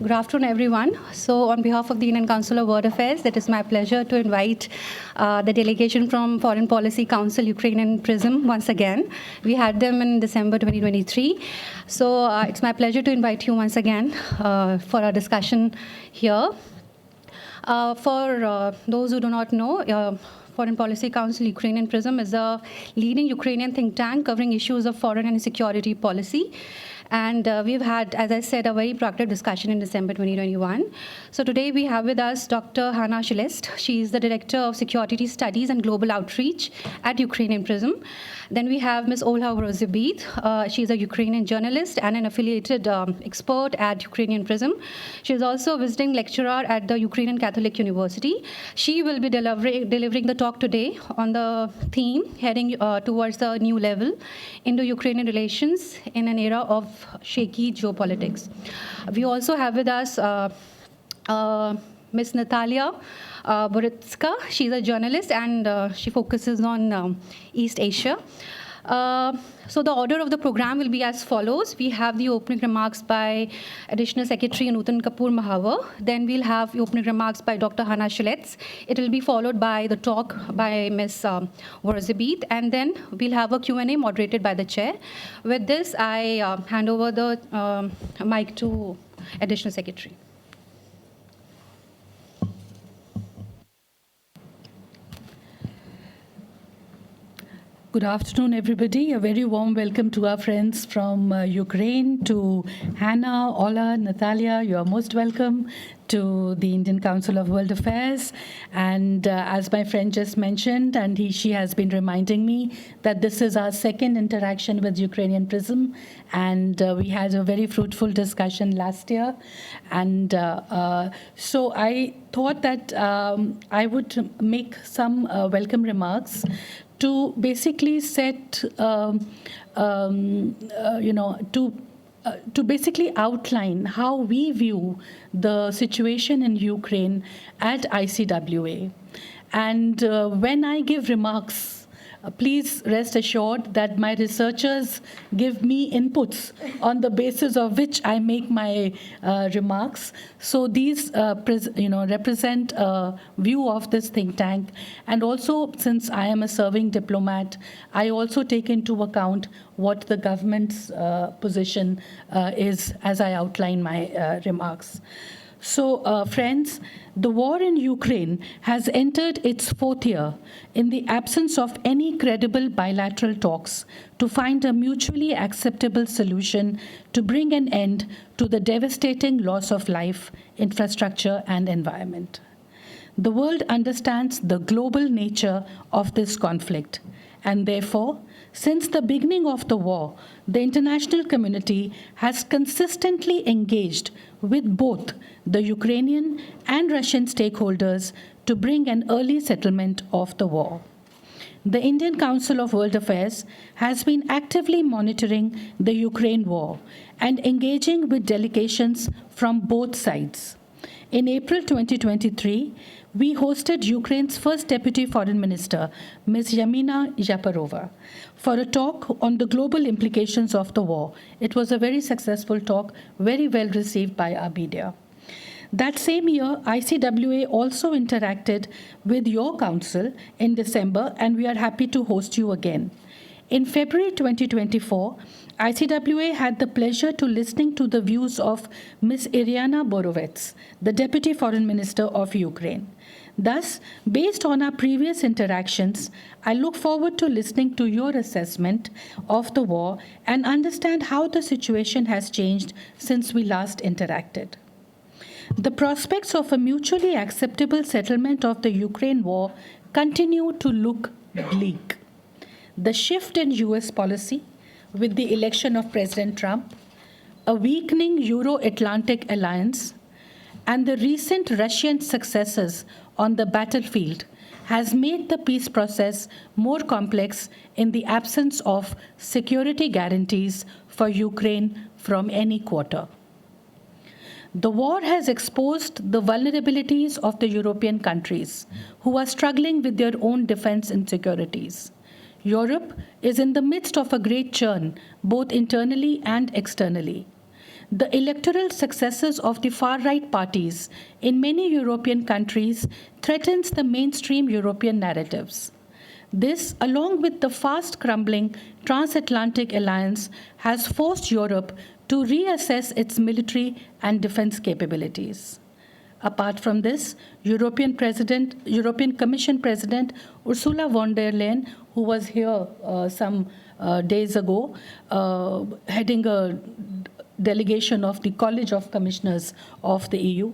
Good afternoon, everyone. So on behalf of the Indian Council of World Affairs, it is my pleasure to invite the delegation from Foreign Policy Council, Ukrainian Prism, once again. We had them in December 2023. So it's my pleasure to invite you once again for our discussion here. For those who do not know, Foreign Policy Council Ukrainian Prism is a leading Ukrainian think tank covering issues of foreign and security policy. And we've had, as I said, a very productive discussion in December 2021. So today we have with us Dr. Hannah Shelest. She is the Director of Security Studies and Global Outreach at Ukrainian Prism. Then we have Ms. Olha Vorozhbyt. She is a Ukrainian journalist and an affiliated expert at Ukrainian Prism. She is also a visiting lecturer at the Ukrainian Catholic University. She will be delivering the talk today on the theme heading towards a new level, Indo-Ukrainian relations in an era of shaky geopolitics. We also have with us Ms. Natalia Boritska. She's a journalist and she focuses on East Asia. So the order of the program will be as follows. We have the opening remarks by Additional Secretary Nutan Kapoor Mahawar. Then we'll have the opening remarks by Dr. Hannah Shelest. It will be followed by the talk by Ms. Vorozhbyt. And then we'll have a Q&A moderated by the chair. With this, I hand over the mic to Additional Secretary. Good afternoon, everybody. A very warm welcome to our friends from Ukraine, to Hannah, Ola, Natalia. You are most welcome to the Indian Council of World Affairs. And as my friend just mentioned, and she has been reminding me that this is our second interaction with Ukrainian Prism. And we had a very fruitful discussion last year. And so I thought that I would make some welcome remarks to basically set, to basically outline how we view the situation in Ukraine at ICWA. And when I give remarks, please rest assured that my researchers give me inputs on the basis of which I make my remarks. So these, represent a view of this think tank. And also, since I am a serving diplomat, I also take into account what the government's position is as I outline my remarks. So, friends, the war in Ukraine has entered its fourth year in the absence of any credible bilateral talks to find a mutually acceptable solution to bring an end to the devastating loss of life, infrastructure, and environment. The world understands the global nature of this conflict, and therefore, since the beginning of the war, the international community has consistently engaged with both the Ukrainian and Russian stakeholders to bring an early settlement of the war. The Indian Council of World Affairs has been actively monitoring the Ukraine war and engaging with delegations from both sides. In April 2023, we hosted Ukraine's first Deputy Foreign Minister, Ms. Yamina Yaparova, for a talk on the global implications of the war. It was a very successful talk, very well received by our media. That same year, ICWA also interacted with your council in December, and we are happy to host you again. In February 2024, ICWA had the pleasure to listening to the views of Ms. Iryna Borovets, the Deputy Foreign Minister of Ukraine. Thus, based on our previous interactions, I look forward to listening to your assessment of the war and understand how the situation has changed since we last interacted. The prospects of a mutually acceptable settlement of the Ukraine war continue to look bleak. The shift in US policy with the election of President Trump, a weakening Euro-Atlantic alliance, and the recent Russian successes on the battlefield has made the peace process more complex in the absence of security guarantees for Ukraine from any quarter. The war has exposed the vulnerabilities of the European countries who are struggling with their own defense insecurities. Europe is in the midst of a great churn, both internally and externally. The electoral successes of the far-right parties in many European countries threatens the mainstream European narratives. This, along with the fast-crumbling transatlantic alliance, has forced Europe to reassess its military and defense capabilities. Apart from this, European Commission President Ursula von der Leyen, who was here some days ago, heading a delegation of the College of Commissioners of the EU,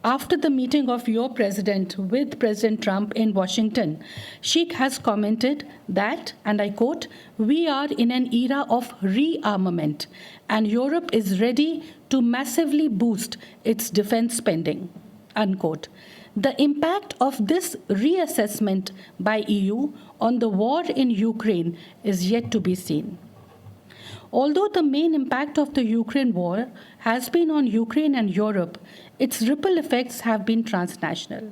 after the meeting of your president with President Trump in Washington, she has commented that, and I quote, "We are in an era of rearmament, and Europe is ready to massively boost its defense spending," unquote. The impact of this reassessment by EU on the war in Ukraine is yet to be seen. Although the main impact of the Ukraine war has been on Ukraine and Europe, its ripple effects have been transnational.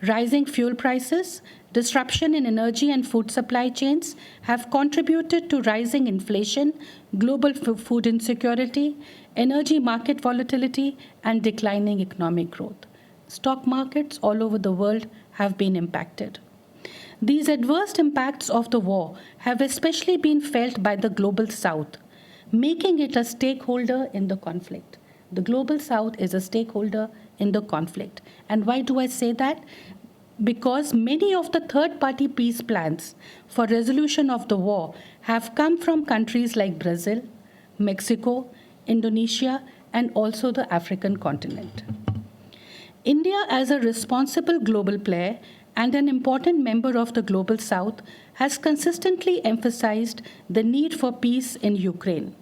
Rising fuel prices, disruption in energy and food supply chains have contributed to rising inflation, global food insecurity, energy market volatility, and declining economic growth. Stock markets all over the world have been impacted. These adverse impacts of the war have especially been felt by the Global South, making it a stakeholder in the conflict. The Global South is a stakeholder in the conflict. And why do I say that? Because many of the third-party peace plans for resolution of the war have come from countries like Brazil, Mexico, Indonesia, and also the African continent. India, as a responsible global player and an important member of the Global South, has consistently emphasized the need for peace in Ukraine.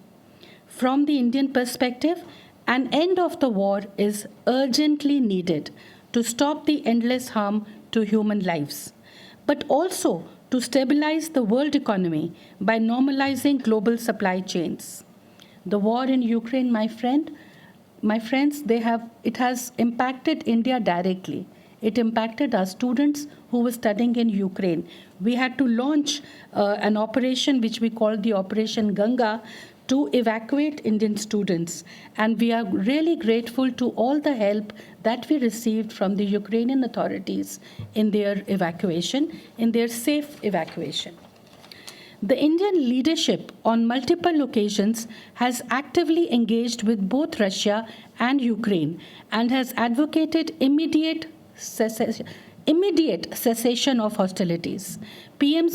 From the Indian perspective, an end of the war is urgently needed to stop the endless harm to human lives, but also to stabilize the world economy by normalizing global supply chains. The war in Ukraine, my friends, it has impacted India directly. It impacted our students who were studying in Ukraine. We had to launch an operation which we called the Operation Ganga to evacuate Indian students. And we are really grateful to all the help that we received from the Ukrainian authorities in their evacuation, in their safe evacuation. The Indian leadership on multiple occasions has actively engaged with both Russia and Ukraine and has advocated immediate cessation of hostilities. PM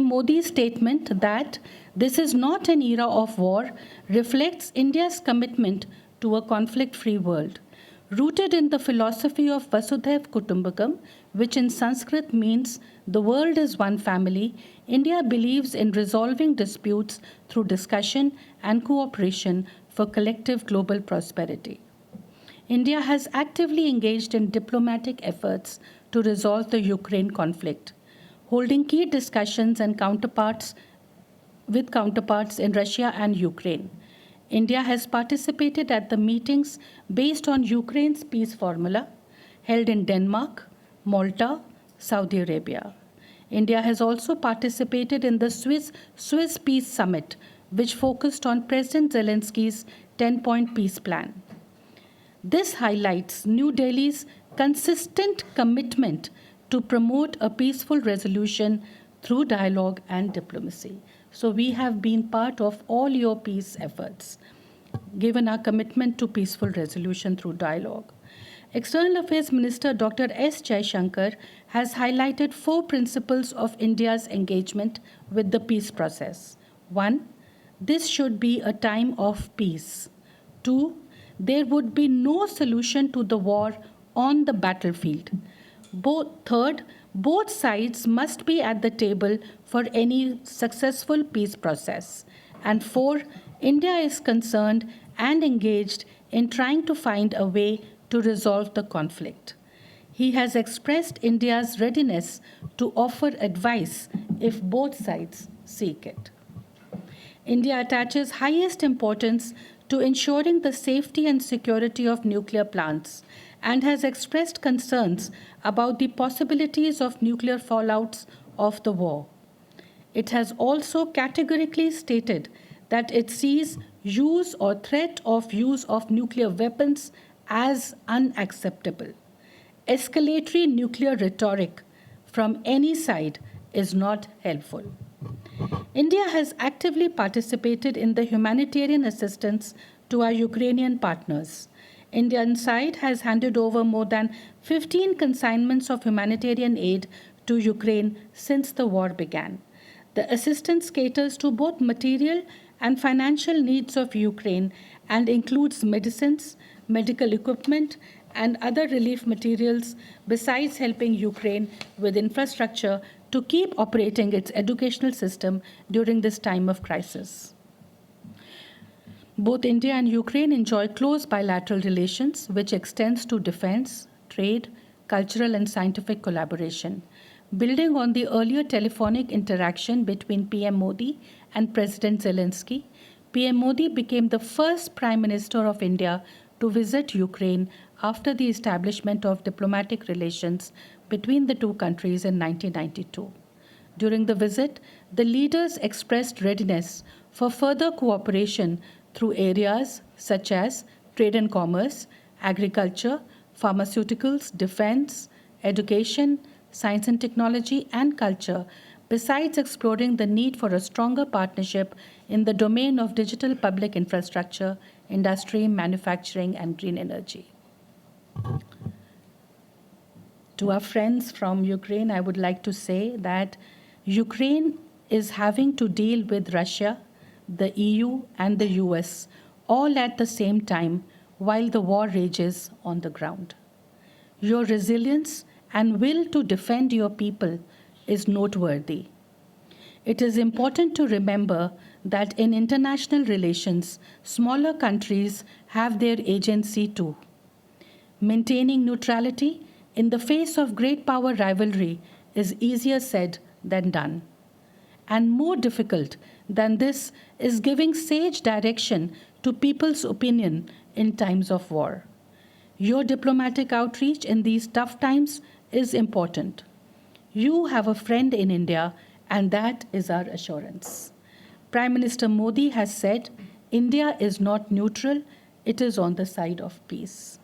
Modi's statement that this is not an era of war reflects India's commitment to a conflict-free world. Rooted in the philosophy of Vasudhaiv Kutumbakam, which in Sanskrit means the world is one family, India believes in resolving disputes through discussion and cooperation for collective global prosperity. India has actively engaged in diplomatic efforts to resolve the Ukraine conflict, holding key discussions and counterparts in Russia and Ukraine. India has participated at the meetings based on Ukraine's peace formula held in Denmark, Malta, Saudi Arabia. India has also participated in the Swiss Peace Summit, which focused on President Zelensky's 10-point peace plan. This highlights New Delhi's consistent commitment to promote a peaceful resolution through dialogue and diplomacy. So we have been part of all your peace efforts, given our commitment to peaceful resolution through dialogue. External Affairs Minister Dr. S. Jaishankar has highlighted 4 principles of India's engagement with the peace process. 1. This should be a time of peace. 2. There would be no solution to the war on the battlefield. Third, both sides must be at the table for any successful peace process. And 4, India is concerned and engaged in trying to find a way to resolve the conflict. He has expressed India's readiness to offer advice if both sides seek it. India attaches highest importance to ensuring the safety and security of nuclear plants and has expressed concerns about the possibilities of nuclear fallouts of the war. It has also categorically stated that it sees use or threat of use of nuclear weapons as unacceptable. Escalatory nuclear rhetoric from any side is not helpful. India has actively participated in the humanitarian assistance to our Ukrainian partners. Indian side has handed over more than 15 consignments of humanitarian aid to Ukraine since the war began. The assistance caters to both material and financial needs of Ukraine and includes medicines, medical equipment, and other relief materials, besides helping Ukraine with infrastructure to keep operating its educational system during this time of crisis. Both India and Ukraine enjoy close bilateral relations, which extends to defense, trade, cultural and scientific collaboration. Building on the earlier telephonic interaction between PM Modi and President Zelensky, PM Modi became the first Prime Minister of India to visit Ukraine after the establishment of diplomatic relations between the two countries in 1992. During the visit, the leaders expressed readiness for further cooperation through areas such as trade and commerce, agriculture, pharmaceuticals, defense, education, science and technology, and culture, besides exploring the need for a stronger partnership in the domain of digital public infrastructure, industry, manufacturing, and green energy. To our friends from Ukraine, I would like to say that Ukraine is having to deal with Russia, the EU, and the US all at the same time while the war rages on the ground. Your resilience and will to defend your people is noteworthy. It is important to remember that in international relations, smaller countries have their agency too. Maintaining neutrality in the face of great power rivalry is easier said than done. And more difficult than this is giving sage direction to people's opinion in times of war. Your diplomatic outreach in these tough times is important. You have a friend in India, and that is our assurance. Prime Minister Modi has said, India is not neutral, it is on the side of peace.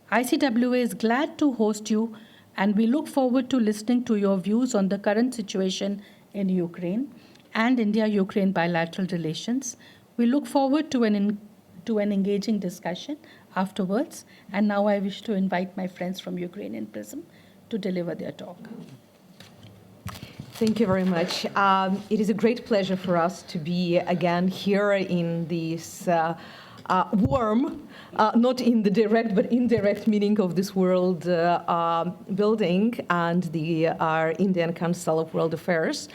ICWA is glad to host you, and we look forward to listening to your views on the current situation in Ukraine and India-Ukraine bilateral relations. We look forward to an engaging discussion afterwards, and now I wish to invite my friends from Ukrainian Prism to deliver their talk. Thank you very much. It is a great pleasure for us to be again here in this warm, not in the direct but indirect meaning of this world building and our Indian Council of World Affairs.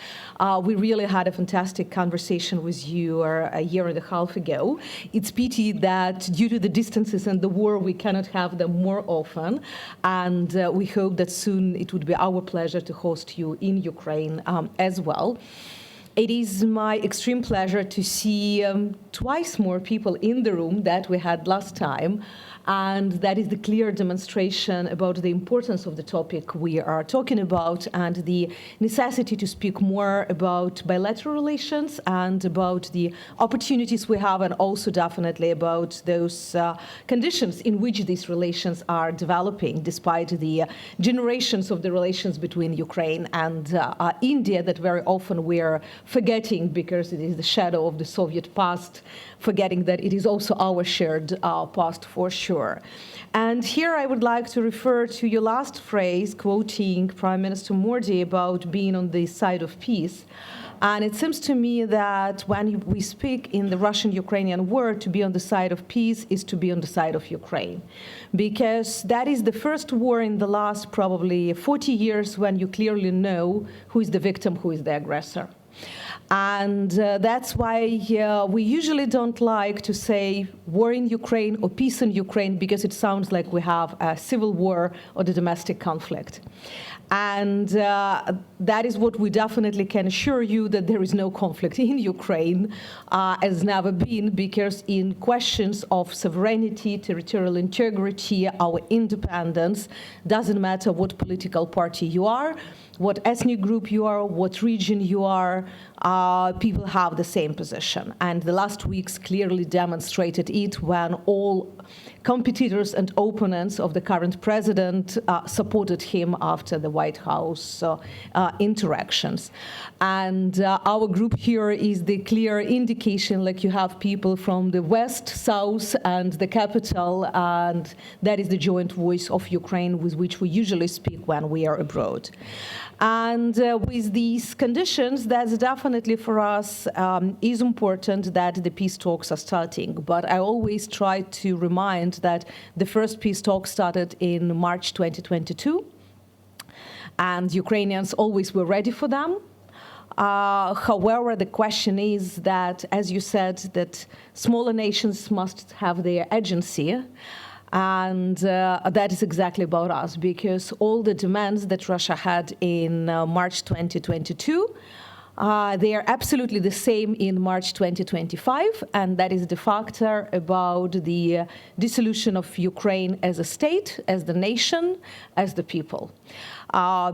We really had a fantastic conversation with you a year and a half ago. It's pity that due to the distances and the war, we cannot have them more often. And we hope that soon it would be our pleasure to host you in Ukraine as well. It is my extreme pleasure to see twice more people in the room that we had last time, and that is the clear demonstration about the importance of the topic we are talking about and the necessity to speak more about bilateral relations and about the opportunities we have, and also definitely about those conditions in which these relations are developing, despite the generations of the relations between Ukraine and India that very often we're forgetting because it is the shadow of the Soviet past, forgetting that it is also our shared past for sure. And here I would like to refer to your last phrase, quoting Prime Minister Modi about being on the side of peace. And it seems to me that when we speak in the Russian-Ukrainian war, to be on the side of peace is to be on the side of Ukraine. Because that is the first war in the last probably 40 years when you clearly know who is the victim, who is the aggressor. And that's why we usually don't like to say war in Ukraine or peace in Ukraine, because it sounds like we have a civil war or the domestic conflict. And that is what we definitely can assure you, that there is no conflict in Ukraine, has never been, because in questions of sovereignty, territorial integrity, our independence, doesn't matter what political party you are, what ethnic group you are, what region you are, people have the same position. And the last weeks clearly demonstrated it when all competitors and opponents of the current president supported him after the White House interactions. And our group here is the clear indication, like you have people from the West, South, and the capital, and that is the joint voice of Ukraine with which we usually speak when we are abroad. And with these conditions, that's definitely for us is important that the peace talks are starting. But I always try to remind that the first peace talks started in March 2022, and Ukrainians always were ready for them. However, the question is that, as you said, that smaller nations must have their agency. And that is exactly about us, because all the demands that Russia had in March 2022, they are absolutely the same in March 2025, and that is the factor about the dissolution of Ukraine as a state, as the nation, as the people.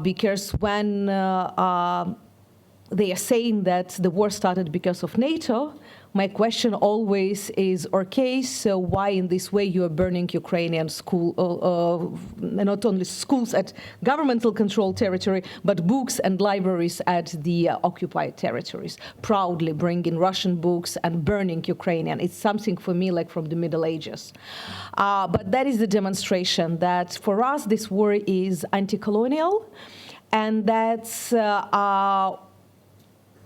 Because when they are saying that the war started because of NATO, my question always is, okay, so why in this way you are burning Ukrainian not only schools at governmental controlled territory, but books and libraries at the occupied territories, proudly bringing Russian books and burning Ukrainian. It's something for me like from the Middle Ages. But that is the demonstration that for us this war is anti-colonial, and that's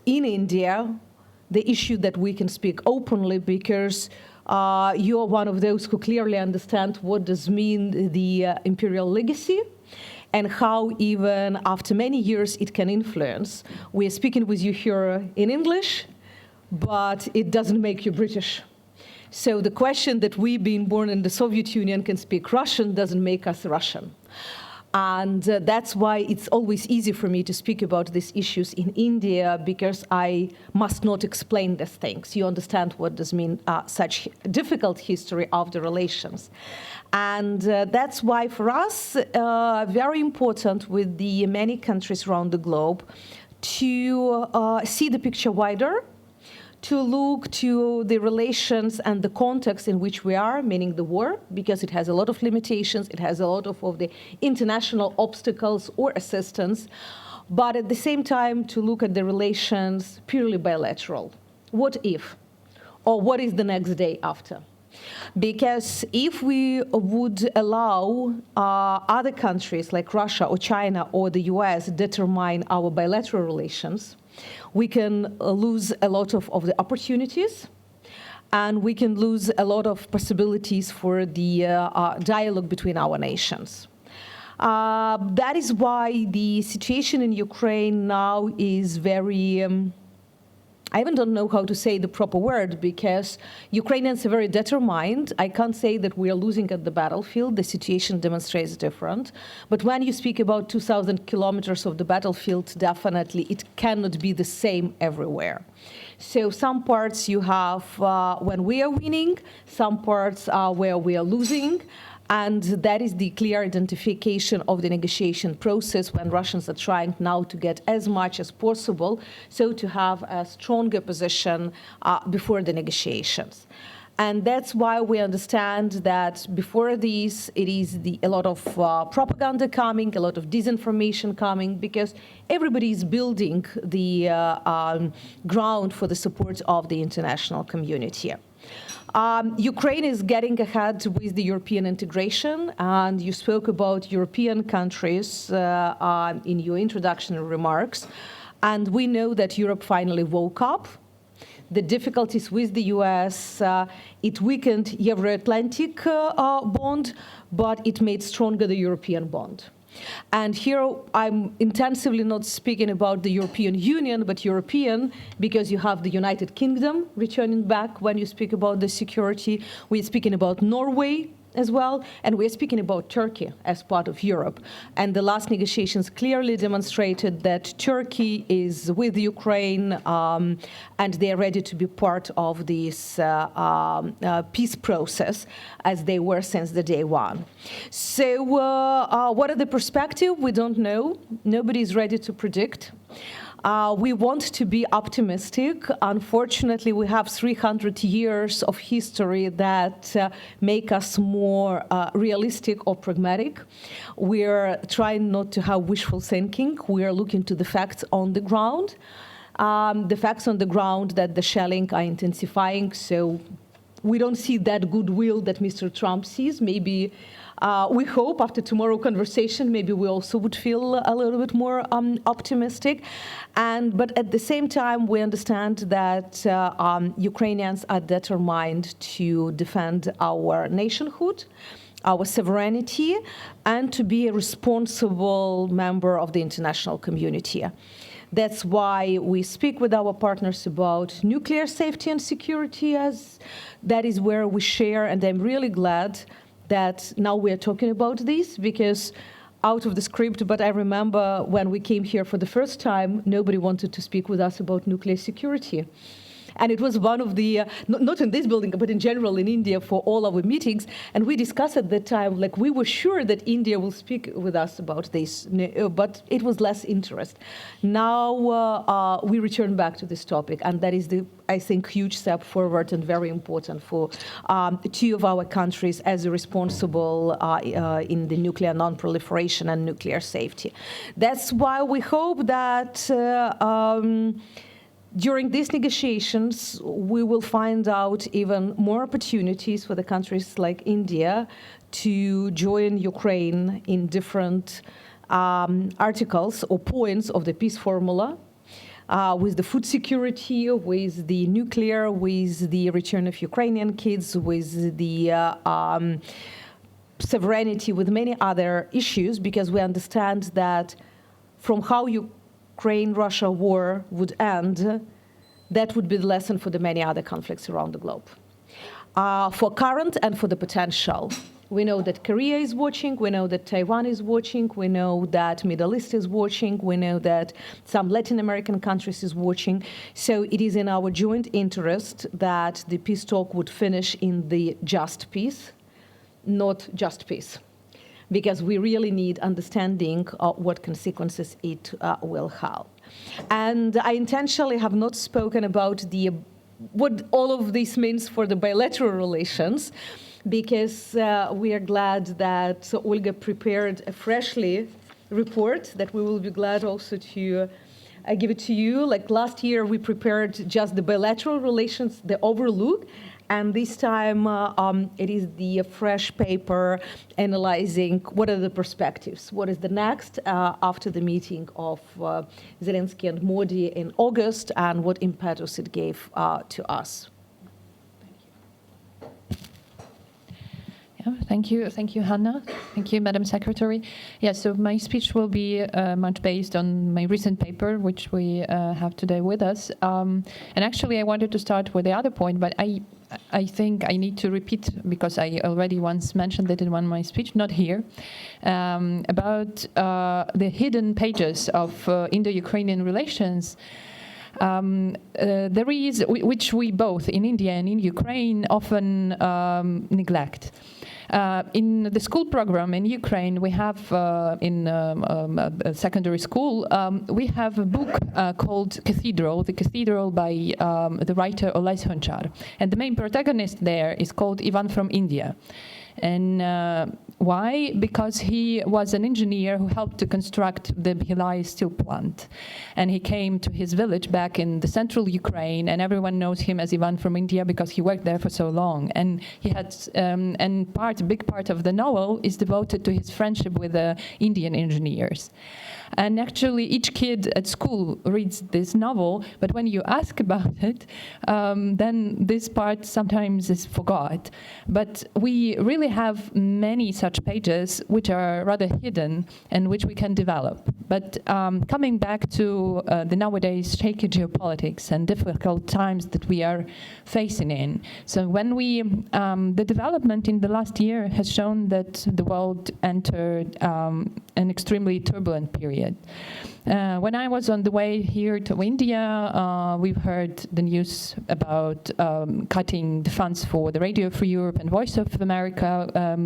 in India, the issue that we can speak openly, because you are one of those who clearly understand what does mean the imperial legacy and how even after many years it can influence. We are speaking with you here in English, but it doesn't make you British. So the question that we being born in the Soviet Union can speak Russian doesn't make us Russian. And that's why it's always easy for me to speak about these issues in India, because I must not explain these things. You understand what does mean such difficult history of the relations. And that's why for us, very important with the many countries around the globe to see the picture wider, to look to the relations and the context in which we are, meaning the war, because it has a lot of limitations, it has a lot of the international obstacles or assistance, but at the same time to look at the relations purely bilateral. What if? Or what is the next day after? Because if we would allow other countries like Russia or China or the US determine our bilateral relations, we can lose a lot of the opportunities, and we can lose a lot of possibilities for the dialogue between our nations. That is why the situation in Ukraine now is very I even don't know how to say the proper word, because Ukrainians are very determined. I can't say that we are losing at the battlefield. The situation demonstrates different. But when you speak about 2,000 kilometers of the battlefield, definitely it cannot be the same everywhere. So some parts you have when we are winning, some parts are where we are losing. And that is the clear identification of the negotiation process when Russians are trying now to get as much as possible, so to have a stronger position before the negotiations. And that's why we understand that before this, it is a lot of propaganda coming, a lot of disinformation coming, because everybody is building the ground for the support of the international community. Ukraine is getting ahead with the European integration, and you spoke about European countries in your introductory remarks. And we know that Europe finally woke up. The difficulties with the US, it weakened Euro-Atlantic bond, but it made stronger the European bond. And here I'm intensively not speaking about the European Union, but European, because you have the United Kingdom returning back when you speak about the security. We're speaking about Norway as well, and we're speaking about Turkey as part of Europe. And the last negotiations clearly demonstrated that Turkey is with Ukraine, and they're ready to be part of this peace process, as they were since the day one. So what are the perspectives? We don't know. Nobody is ready to predict. We want to be optimistic. Unfortunately, we have 300 years of history that make us more realistic or pragmatic. We're trying not to have wishful thinking. We are looking to the facts on the ground. The facts on the ground that the shelling are intensifying, so we don't see that goodwill that Mr. Trump sees. Maybe we hope after tomorrow's conversation, maybe we also would feel a little bit more optimistic. But at the same time, we understand that Ukrainians are determined to defend our nationhood, our sovereignty, and to be a responsible member of the international community. That's why we speak with our partners about nuclear safety and security, as that is where we share, and I'm really glad that now we are talking about this, because out of the script, but I remember when we came here for the first time, nobody wanted to speak with us about nuclear security. And it was one of the, not in this building, but in general in India for all our meetings. And we discussed at that time, like we were sure that India will speak with us about this, but it was less interest. Now we return back to this topic, and that is the, I think, huge step forward and very important for two of our countries as responsible in the nuclear non-proliferation and nuclear safety. That's why we hope that during these negotiations, we will find out even more opportunities for the countries like India to join Ukraine in different articles or points of the peace formula, with the food security, with the nuclear, with the return of Ukrainian kids, with the sovereignty, with many other issues, because we understand that from how Ukraine-Russia war would end, that would be the lesson for the many other conflicts around the globe. For current and for the potential. We know that Korea is watching, we know that Taiwan is watching, we know that Middle East is watching, we know that some Latin American countries is watching. So it is in our joint interest that the peace talk would finish in the just peace, not just peace, because we really need understanding of what consequences it will have. And I intentionally have not spoken about what all of this means for the bilateral relations, because we are glad that Olga prepared a freshly report that we will be glad also to give it to you. Like last year, we prepared just the bilateral relations, the overlook. And this time, it is the fresh paper analyzing what are the perspectives, what is the next after the meeting of Zelensky and Modi in August, and what impetus it gave to us. Thank you, Hanna. Thank you, Madam Secretary. Yeah, so my speech will be much based on my recent paper, which we have today with us. And actually, I wanted to start with the other point, but I think I need to repeat, because I already once mentioned it in one of my speech, not here, about the hidden pages of Indo-Ukrainian relations. There is, which we both in India and in Ukraine often neglect. In the school program in Ukraine, we have in secondary school, we have a book called Cathedral, The Cathedral by the writer Olha Vorozhbyt. And the main protagonist there is called Ivan from India. And why? Because he was an engineer who helped to construct the Bhilai steel plant. And he came to his village back in the central Ukraine, and everyone knows him as Ivan from India because he worked there for so long. And he had, a big part of the novel is devoted to his friendship with the Indian engineers. And actually, each kid at school reads this novel, but when you ask about it, then this part sometimes is forgot. But we really have many such pages which are rather hidden and which we can develop. But coming back to the nowadays shaky geopolitics and difficult times that we are facing in. So when we, the development in the last year has shown that the world entered an extremely turbulent period. When I was on the way here to India, we've heard the news about cutting the funds for the Radio Free Europe and Voice of America,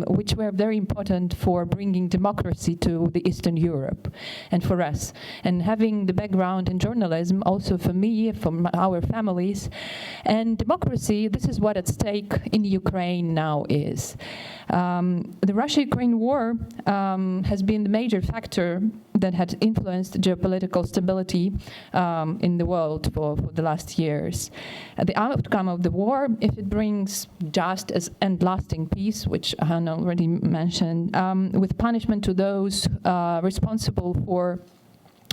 which were very important for bringing democracy to the Eastern Europe and for us. And having the background in journalism, also for me, from our families, and democracy, this is what at stake in Ukraine now is. The Russia-Ukraine war has been the major factor that had influenced geopolitical stability in the world for the last years. The outcome of the war, if it brings just and lasting peace, which Hannah already mentioned, with punishment to those responsible for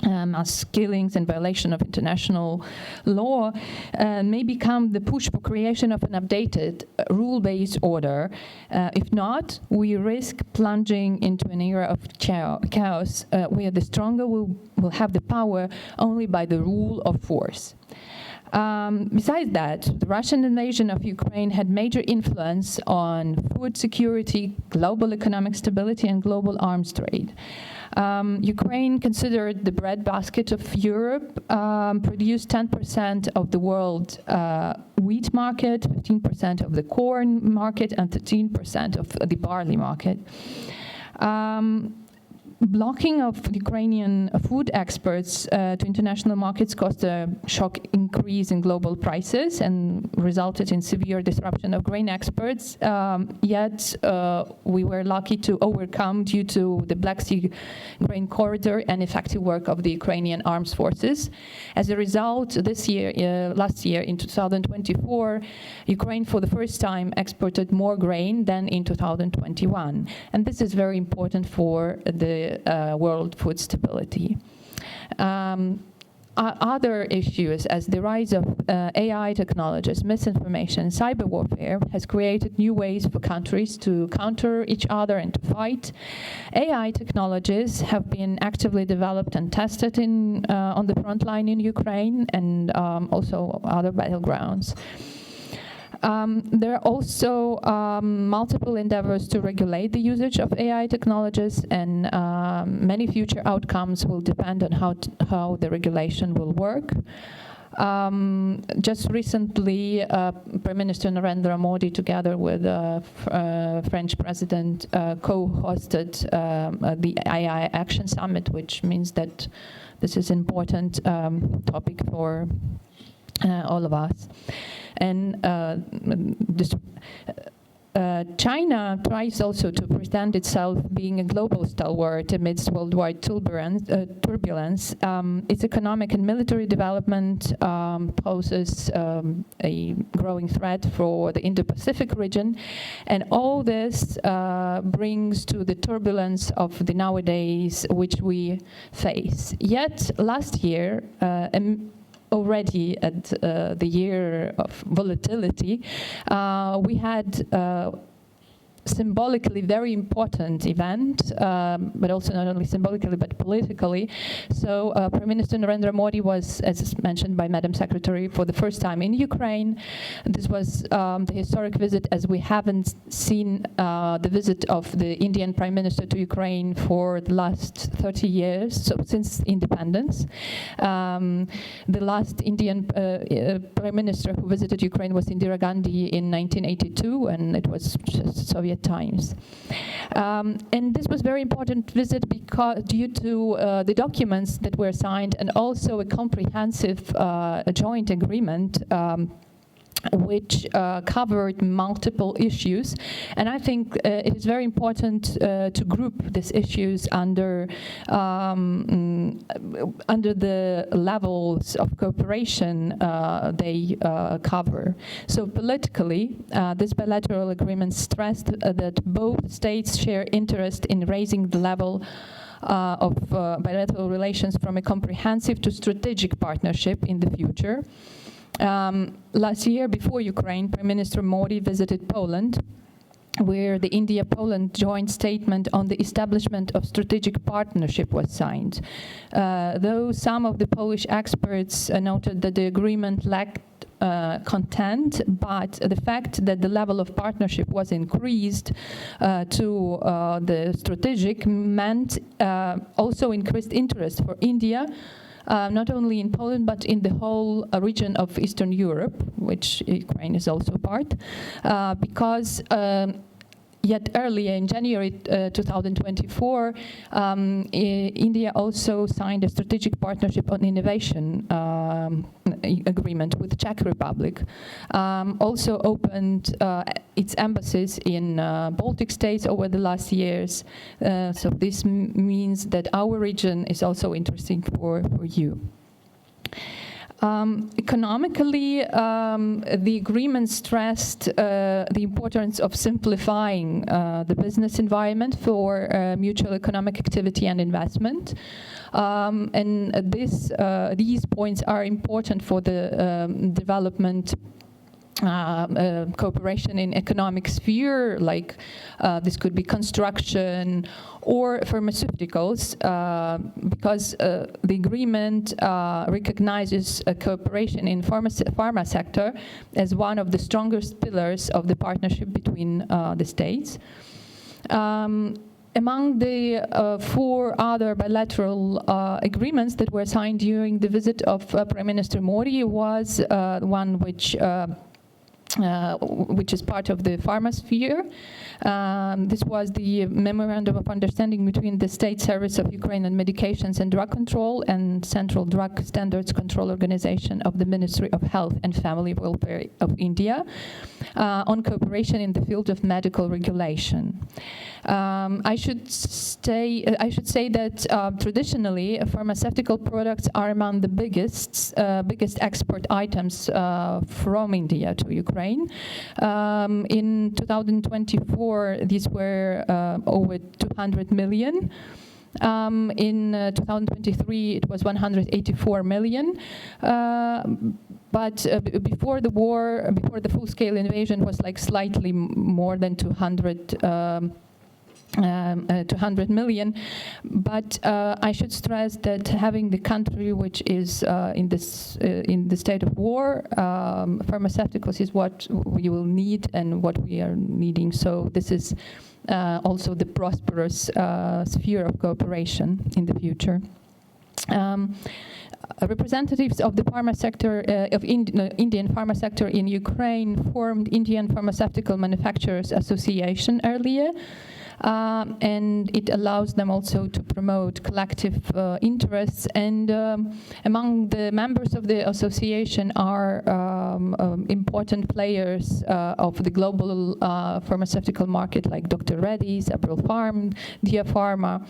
mass killings and violation of international law, may become the push for creation of an updated rule-based order. If not, we risk plunging into an era of chaos where the stronger will have the power only by the rule of force. Besides that, the Russian invasion of Ukraine had major influence on food security, global economic stability, and global arms trade. Ukraine, considered the breadbasket of Europe, produced 10% of the world wheat market, 15% of the corn market, and 13% of the barley market. Blocking of Ukrainian food exports to international markets caused a shock increase in global prices and resulted in severe disruption of grain exports. Yet we were lucky to overcome due to the Black Sea grain corridor and effective work of the Ukrainian armed forces. As a result, last year in 2024, Ukraine for the first time exported more grain than in 2021. And this is very important for the world food stability. Other issues, as the rise of AI technologies, misinformation, cyber warfare, has created new ways for countries to counter each other and to fight. AI technologies have been actively developed and tested on the front line in Ukraine and also other battlegrounds. There are also multiple endeavors to regulate the usage of AI technologies, and many future outcomes will depend on how the regulation will work. Just recently, Prime Minister Narendra Modi, together with French President, co-hosted the AI Action Summit, which means that this is an important topic for all of us. And China tries also to present itself being a global stalwart amidst worldwide turbulence. Its economic and military development poses a growing threat for the Indo-Pacific region, and all this brings to the turbulence of the nowadays which we face. Yet last year, already at the year of volatility, we had symbolically very important event, but also not only symbolically but politically. So Prime Minister Narendra Modi was, as mentioned by Madam Secretary, for the first time in Ukraine. This was the historic visit, as we haven't seen the visit of the Indian Prime Minister to Ukraine for the last 30 years, so since independence. The last Indian Prime Minister who visited Ukraine was Indira Gandhi in 1982, and it was Soviet times. And this was a very important visit because due to the documents that were signed and also a comprehensive joint agreement which covered multiple issues. And I think it is very important to group these issues under the levels of cooperation they cover. So politically, this bilateral agreement stressed that both states share interest in raising the level of bilateral relations from a comprehensive to strategic partnership in the future. Last year, before Ukraine, Prime Minister Modi visited Poland, where the India-Poland joint statement on the establishment of strategic partnership was signed. Though some of the Polish experts noted that the agreement lacked content, but the fact that the level of partnership was increased to the strategic meant also increased interest for India, not only in Poland, but in the whole region of Eastern Europe, which Ukraine is also part, because yet earlier in January 2024, India also signed a strategic partnership on innovation agreement with the Czech Republic. Also opened its embassies in Baltic states over the last years. So this means that our region is also interesting for you. Economically, the agreement stressed the importance of simplifying the business environment for mutual economic activity and investment. And these points are important for the development cooperation in economic sphere, like this could be construction or pharmaceuticals, because the agreement recognizes a cooperation in pharma sector as one of the strongest pillars of the partnership between the states. Among the 4 other bilateral agreements that were signed during the visit of Prime Minister Modi was one which is part of the pharma sphere. This was the Memorandum of Understanding between the State Service of Ukraine on Medications and Drug Control and Central Drug Standards Control Organization of the Ministry of Health and Family Welfare of India on cooperation in the field of medical regulation. I should say that traditionally, pharmaceutical products are among the biggest export items from India to Ukraine. In 2024, these were over 200 million. In 2023, it was 184 million. But before the war, before the full-scale invasion, was like slightly more than 200 million, but I should stress that having the country which is in the state of war, pharmaceuticals is what we will need and what we are needing. So this is also the prosperous sphere of cooperation in the future. Representatives of the pharma sector, of Indian pharma sector in Ukraine formed Indian Pharmaceutical Manufacturers Association earlier. And it allows them also to promote collective interests. And among the members of the association are important players of the global pharmaceutical market, like Dr. Reddy's, April Pharm, Dia Pharma.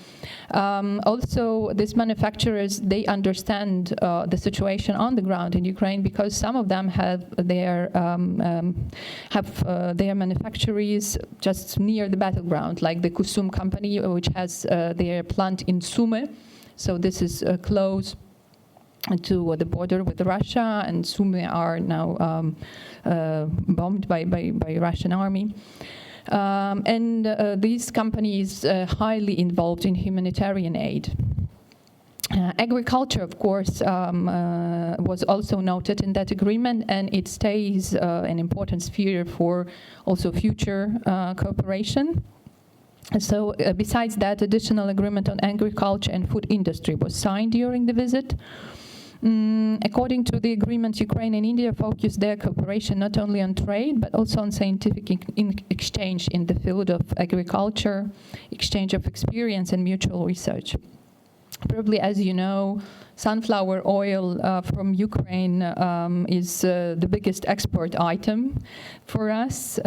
Also, these manufacturers, they understand the situation on the ground in Ukraine, because some of them have their manufactories just near the battleground, like the Kusum company, which has their plant in Sumy. So this is close to the border with Russia, and Sumy are now bombed by Russian army. And these companies highly involved in humanitarian aid. Agriculture, of course, was also noted in that agreement, and it stays an important sphere for also future cooperation. So besides that, additional agreement on agriculture and food industry was signed during the visit. According to the agreement, Ukraine and India focused their cooperation not only on trade, but also on scientific exchange in the field of agriculture, exchange of experience, and mutual research. Probably, as you know, sunflower oil from Ukraine is the biggest export item for us.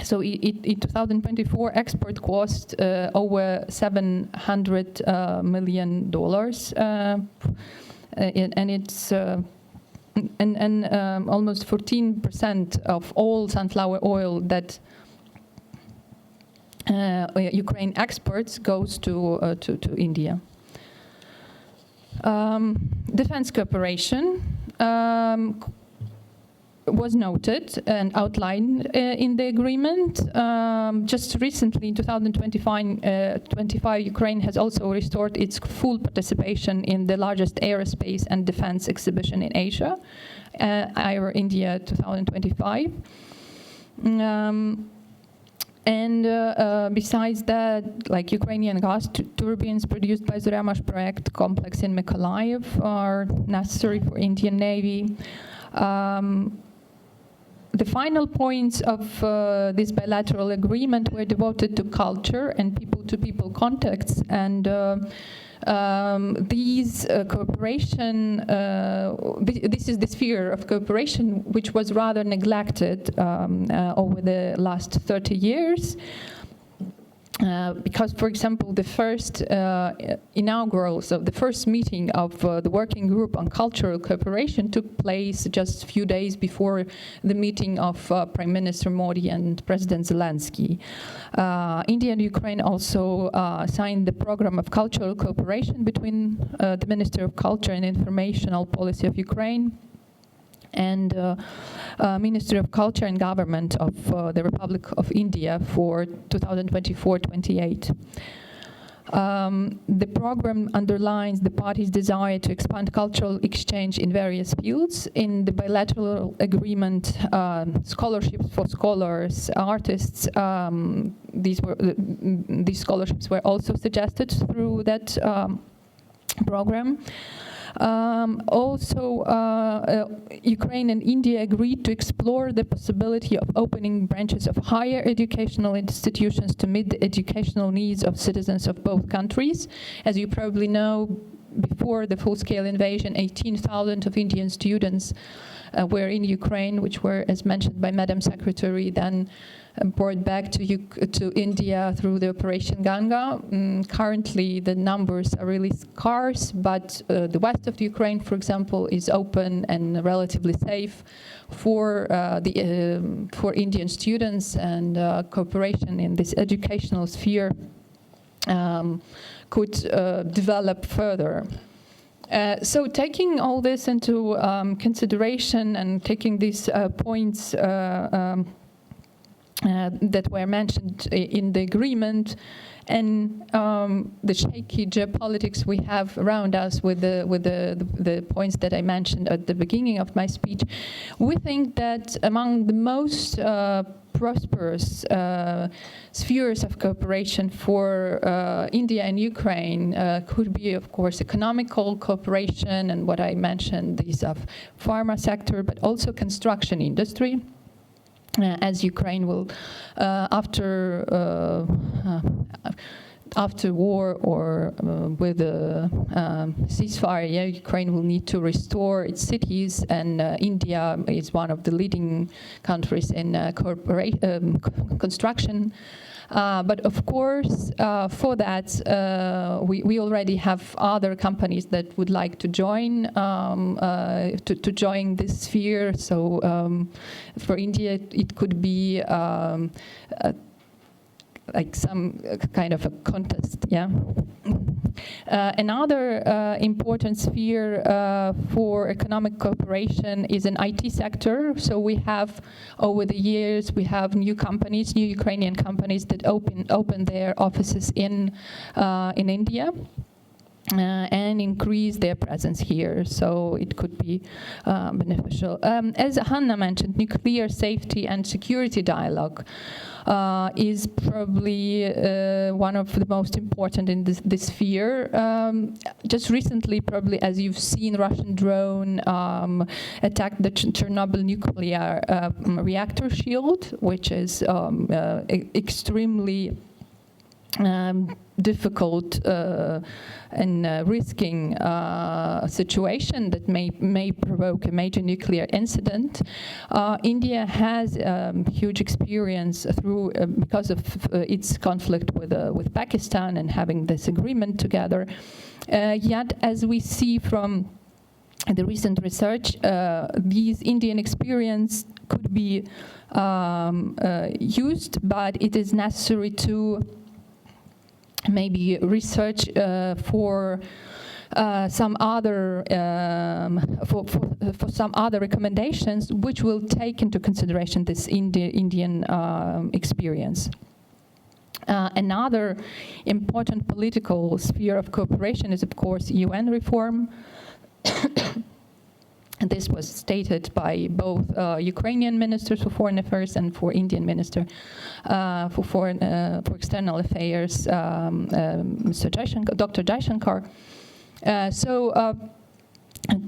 So in 2024, export cost over $700 million, and it's almost 14% of all sunflower oil that Ukraine exports goes to India. Defense cooperation was noted and outlined in the agreement. Just recently, in 2025, Ukraine has also restored its full participation in the largest aerospace and defense exhibition in Asia, India 2025. Besides that, like Ukrainian gas turbines produced by Zuryash project complex in Mykolaiv are necessary for Indian Navy. The final points of this bilateral agreement were devoted to culture and people-to-people contacts, and these cooperation, this is the sphere of cooperation which was rather neglected over the last 30 years. Because, for example, the first inaugural, so the first meeting of the working group on cultural cooperation took place just a few days before the meeting of Prime Minister Modi and President Zelensky. India and Ukraine also signed the program of cultural cooperation between the Minister of Culture and Informational Policy of Ukraine and Ministry of Culture and Government of the Republic of India for 2024-28. The program underlines the parties' desire to expand cultural exchange in various fields. In the bilateral agreement, scholarships for scholars, artists, these scholarships were also suggested through that program. Ukraine and India agreed to explore the possibility of opening branches of higher educational institutions to meet the educational needs of citizens of both countries. As you probably know, before the full-scale invasion, 18,000 of Indian students were in Ukraine, which were, as mentioned by Madam Secretary, then brought back to India through the Operation Ganga. Currently, the numbers are really scarce, but the west of the Ukraine, for example, is open and relatively safe for for Indian students, and cooperation in this educational sphere could develop further. So taking all this into consideration and taking these points that were mentioned in the agreement, and the shaky geopolitics we have around us with the points that I mentioned at the beginning of my speech, we think that among the most prosperous spheres of cooperation for India and Ukraine could be, of course, economical cooperation, and what I mentioned, these of pharma sector, but also construction industry. As Ukraine will, after war or with a ceasefire, Ukraine will need to restore its cities, and India is one of the leading countries in construction. But of course, for that, we already have other companies that would like to join to join this sphere. So for India, it could be like some kind of a contest, yeah. Another important sphere for economic cooperation is an IT sector. So we have, over the years, we have new companies, new Ukrainian companies that open their offices in India. And increase their presence here, so it could be beneficial. As Hanna mentioned, nuclear safety and security dialogue is probably one of the most important in this sphere. Just recently, probably as you've seen, Russian drone attacked the Chernobyl nuclear reactor shield, which is extremely difficult and risking situation that may provoke a major nuclear incident. India has huge experience through because of its conflict with Pakistan and having this agreement together. Yet, as we see from the recent research, these Indian experience could be used, but it is necessary to maybe research for some other for some other recommendations, which will take into consideration this Indian experience. Another important political sphere of cooperation is, of course, UN reform. And this was stated by both Ukrainian ministers for foreign affairs and for Indian minister for external affairs, Mr. Dr. Jaishankar.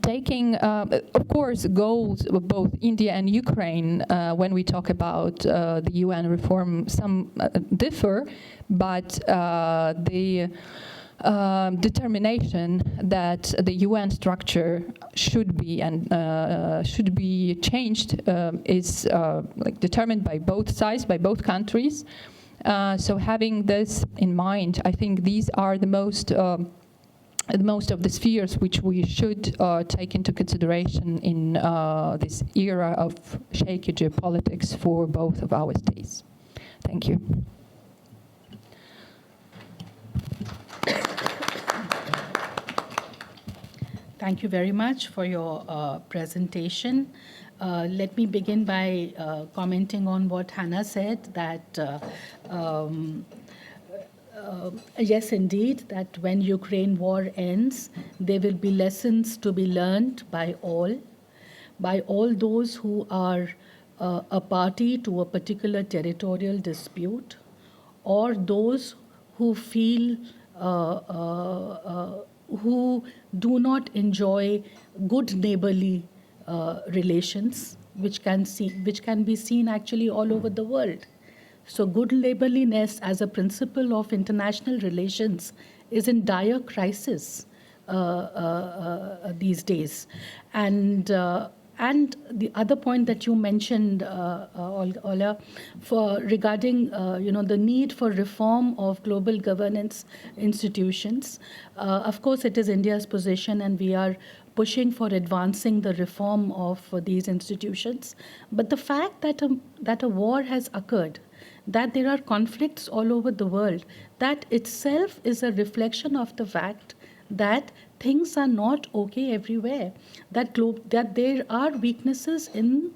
Taking, of course, goals of both India and Ukraine when we talk about the UN reform, some differ, but the determination that the UN structure should be changed is determined by both sides, by both countries. So having this in mind, I think these are the most of the spheres which we should take into consideration in this era of shaky geopolitics for both of our states. Thank you. Thank you very much for your presentation. Let me begin by commenting on what Hannah said, that yes, indeed, that when Ukraine war ends, there will be lessons to be learned by all those who are a party to a particular territorial dispute, or those who feel who do not enjoy good neighborly relations, which can be seen actually all over the world. So good neighborliness as a principle of international relations is in dire crisis these days. And the other point that you mentioned, Ola, regarding the need for reform of global governance institutions, of course it is India's position, and we are pushing for advancing the reform of these institutions. But the fact that a war has occurred, that there are conflicts all over the world, that itself is a reflection of the fact that things are not okay everywhere, that there are weaknesses in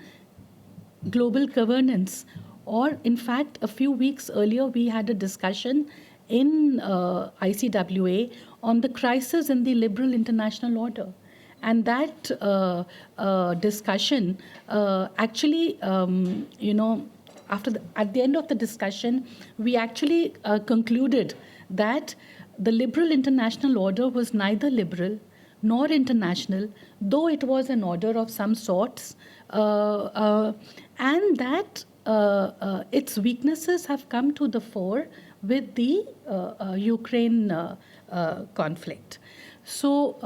global governance. Or in fact, a few weeks earlier, we had a discussion in ICWA on the crisis in the liberal international order. And that discussion actually, at the end of the discussion, we actually concluded that the liberal international order was neither liberal nor international, though it was an order of some sorts, and that its weaknesses have come to the fore with the Ukraine conflict. So,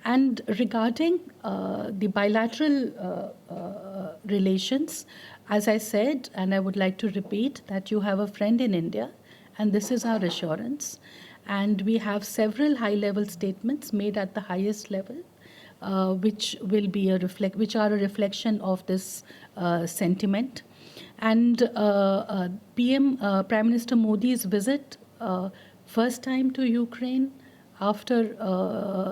and regarding the bilateral relations, as I said, and I would like to repeat, that you have a friend in India, and this is our assurance. And we have several high-level statements made at the highest level, which are a reflection of this sentiment. And Prime Minister Modi's visit, first time to Ukraine after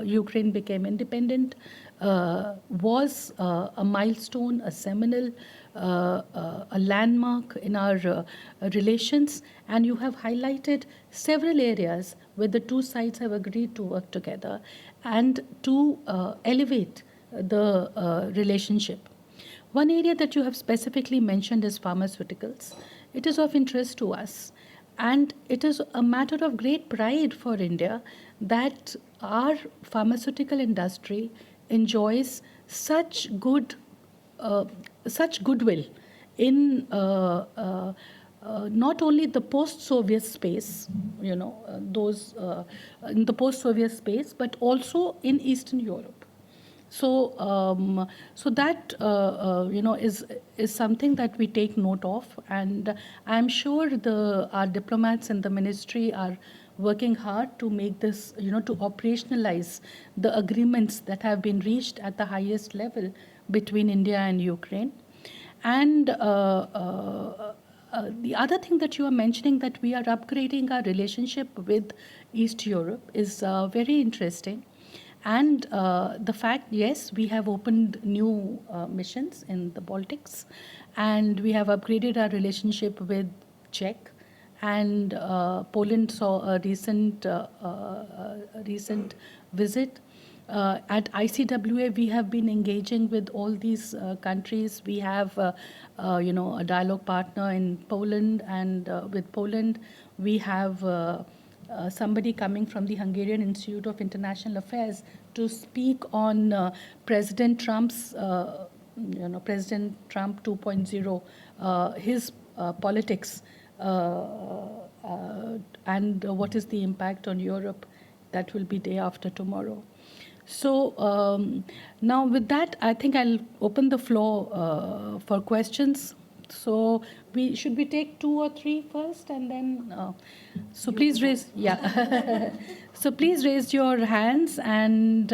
Ukraine became independent, was a milestone, a seminal, a landmark in our relations. And you have highlighted several areas where the two sides have agreed to work together and to elevate the relationship. One area that you have specifically mentioned is pharmaceuticals. It is of interest to us, and it is a matter of great pride for India that our pharmaceutical industry enjoys such goodwill in not only the post-Soviet space, in the post-Soviet space, but also in Eastern Europe. So, that is something that we take note of, and I'm sure our diplomats in the ministry are working hard to make this, to operationalize the agreements that have been reached at the highest level between India and Ukraine. And the other thing that you are mentioning, that we are upgrading our relationship with East Europe, is very interesting. And the fact, yes, we have opened new missions in the Baltics, and we have upgraded our relationship with Czech, and Poland saw a recent visit. At ICWA, we have been engaging with all these countries. We have, a dialogue partner in Poland, and with Poland, we have somebody coming from the Hungarian Institute of International Affairs to speak on President Trump's, President Trump 2.0, his politics, and what is the impact on Europe. That will be day after tomorrow. So now with that, I think I'll open the floor for questions. So should we take 2 or 3 first, and then so please raise so please raise your hands and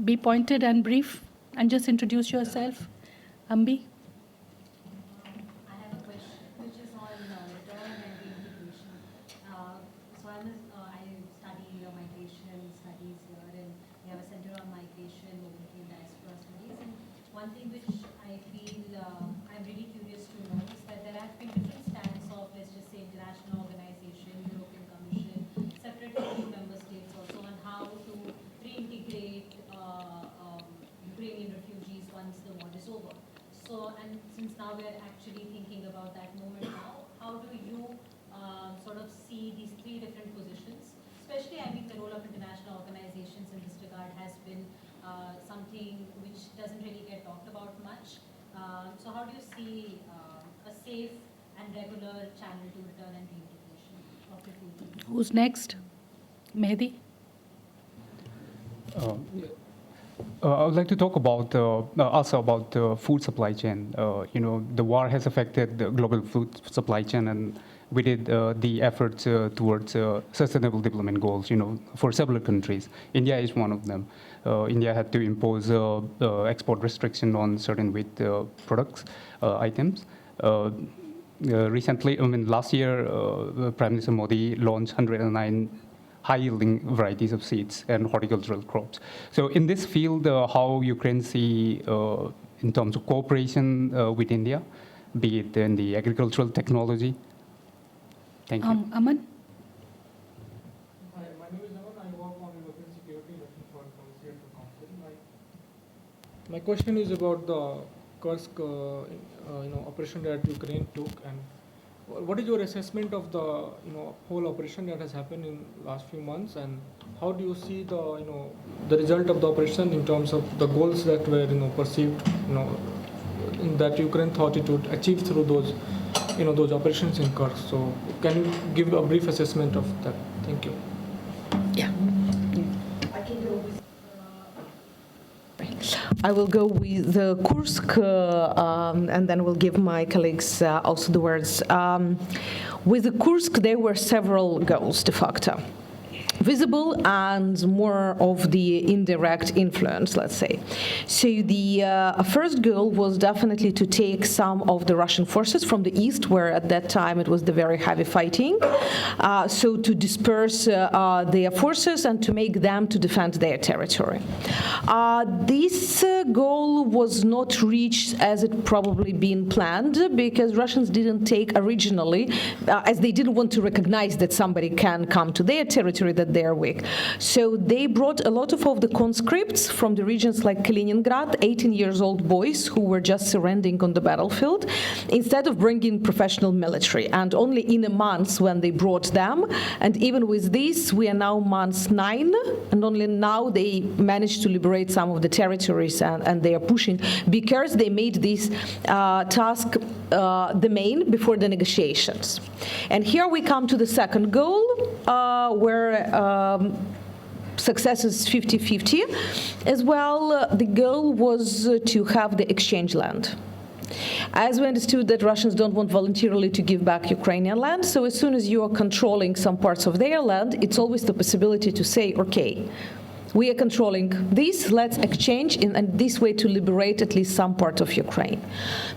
be pointed and brief, and just introduce yourself. Ambi. One thing which I feel I'm really curious to know is that there have been different stands of, let's just say, international organization, European Commission, separate member states also, on how to reintegrate Ukrainian refugees once the war is over. So, and since now we're actually thinking about that moment now, how do you sort of see these 3 different positions? Especially, I mean, the role of international organizations in this regard has been something which doesn't really get talked about much. So how do you see a safe and regular channel to return and reintegration of refugees? Who's next? Mehdi? I would like to talk about also about the food supply chain. The war has affected the global food supply chain, and we did the efforts towards sustainable development goals, for several countries. India is one of them. India had to impose export restriction on certain wheat products, items. Recently, last year, Prime Minister Modi launched 109 high-yielding varieties of seeds and horticultural crops. So in this field, how Ukraine see in terms of cooperation with India, be it in the agricultural technology? Thank you. Aman? Hi, my name is Aman. I work on European security, looking for policy at the council. My question is about the Kursk, operation that Ukraine took, and what is your assessment of the, whole operation that has happened in last few months, and how do you see the, the result of the operation in terms of the goals that were, perceived, that Ukraine thought it would achieve through those, those operations in Kursk? So can you give a brief assessment of that? Thank you. Yeah. I will go with the Kursk, and then we'll give my colleagues also the words. With the Kursk, there were several goals de facto. Visible and more of the indirect influence, let's say. So the first goal was definitely to take some of the Russian forces from the east, where at that time it was the very heavy fighting, so to disperse their forces and to make them to defend their territory. This goal was not reached as it probably been planned, because Russians didn't take originally, as they didn't want to recognize that somebody can come to their territory, that they're weak. So they brought a lot of the conscripts from the regions like Kaliningrad, 18-year-old boys who were just surrendering on the battlefield, instead of bringing professional military. And only in a month when they brought them, and even with this, we are now month 9, and only now they managed to liberate some of the territories, and they are pushing, because they made this task the main before the negotiations. And here we come to the second goal, where success is 50-50. As well, the goal was to have the exchange land. As we understood that Russians don't want voluntarily to give back Ukrainian land, so as soon as you are controlling some parts of their land, it's always the possibility to say, okay, we are controlling this, let's exchange in this way to liberate at least some part of Ukraine.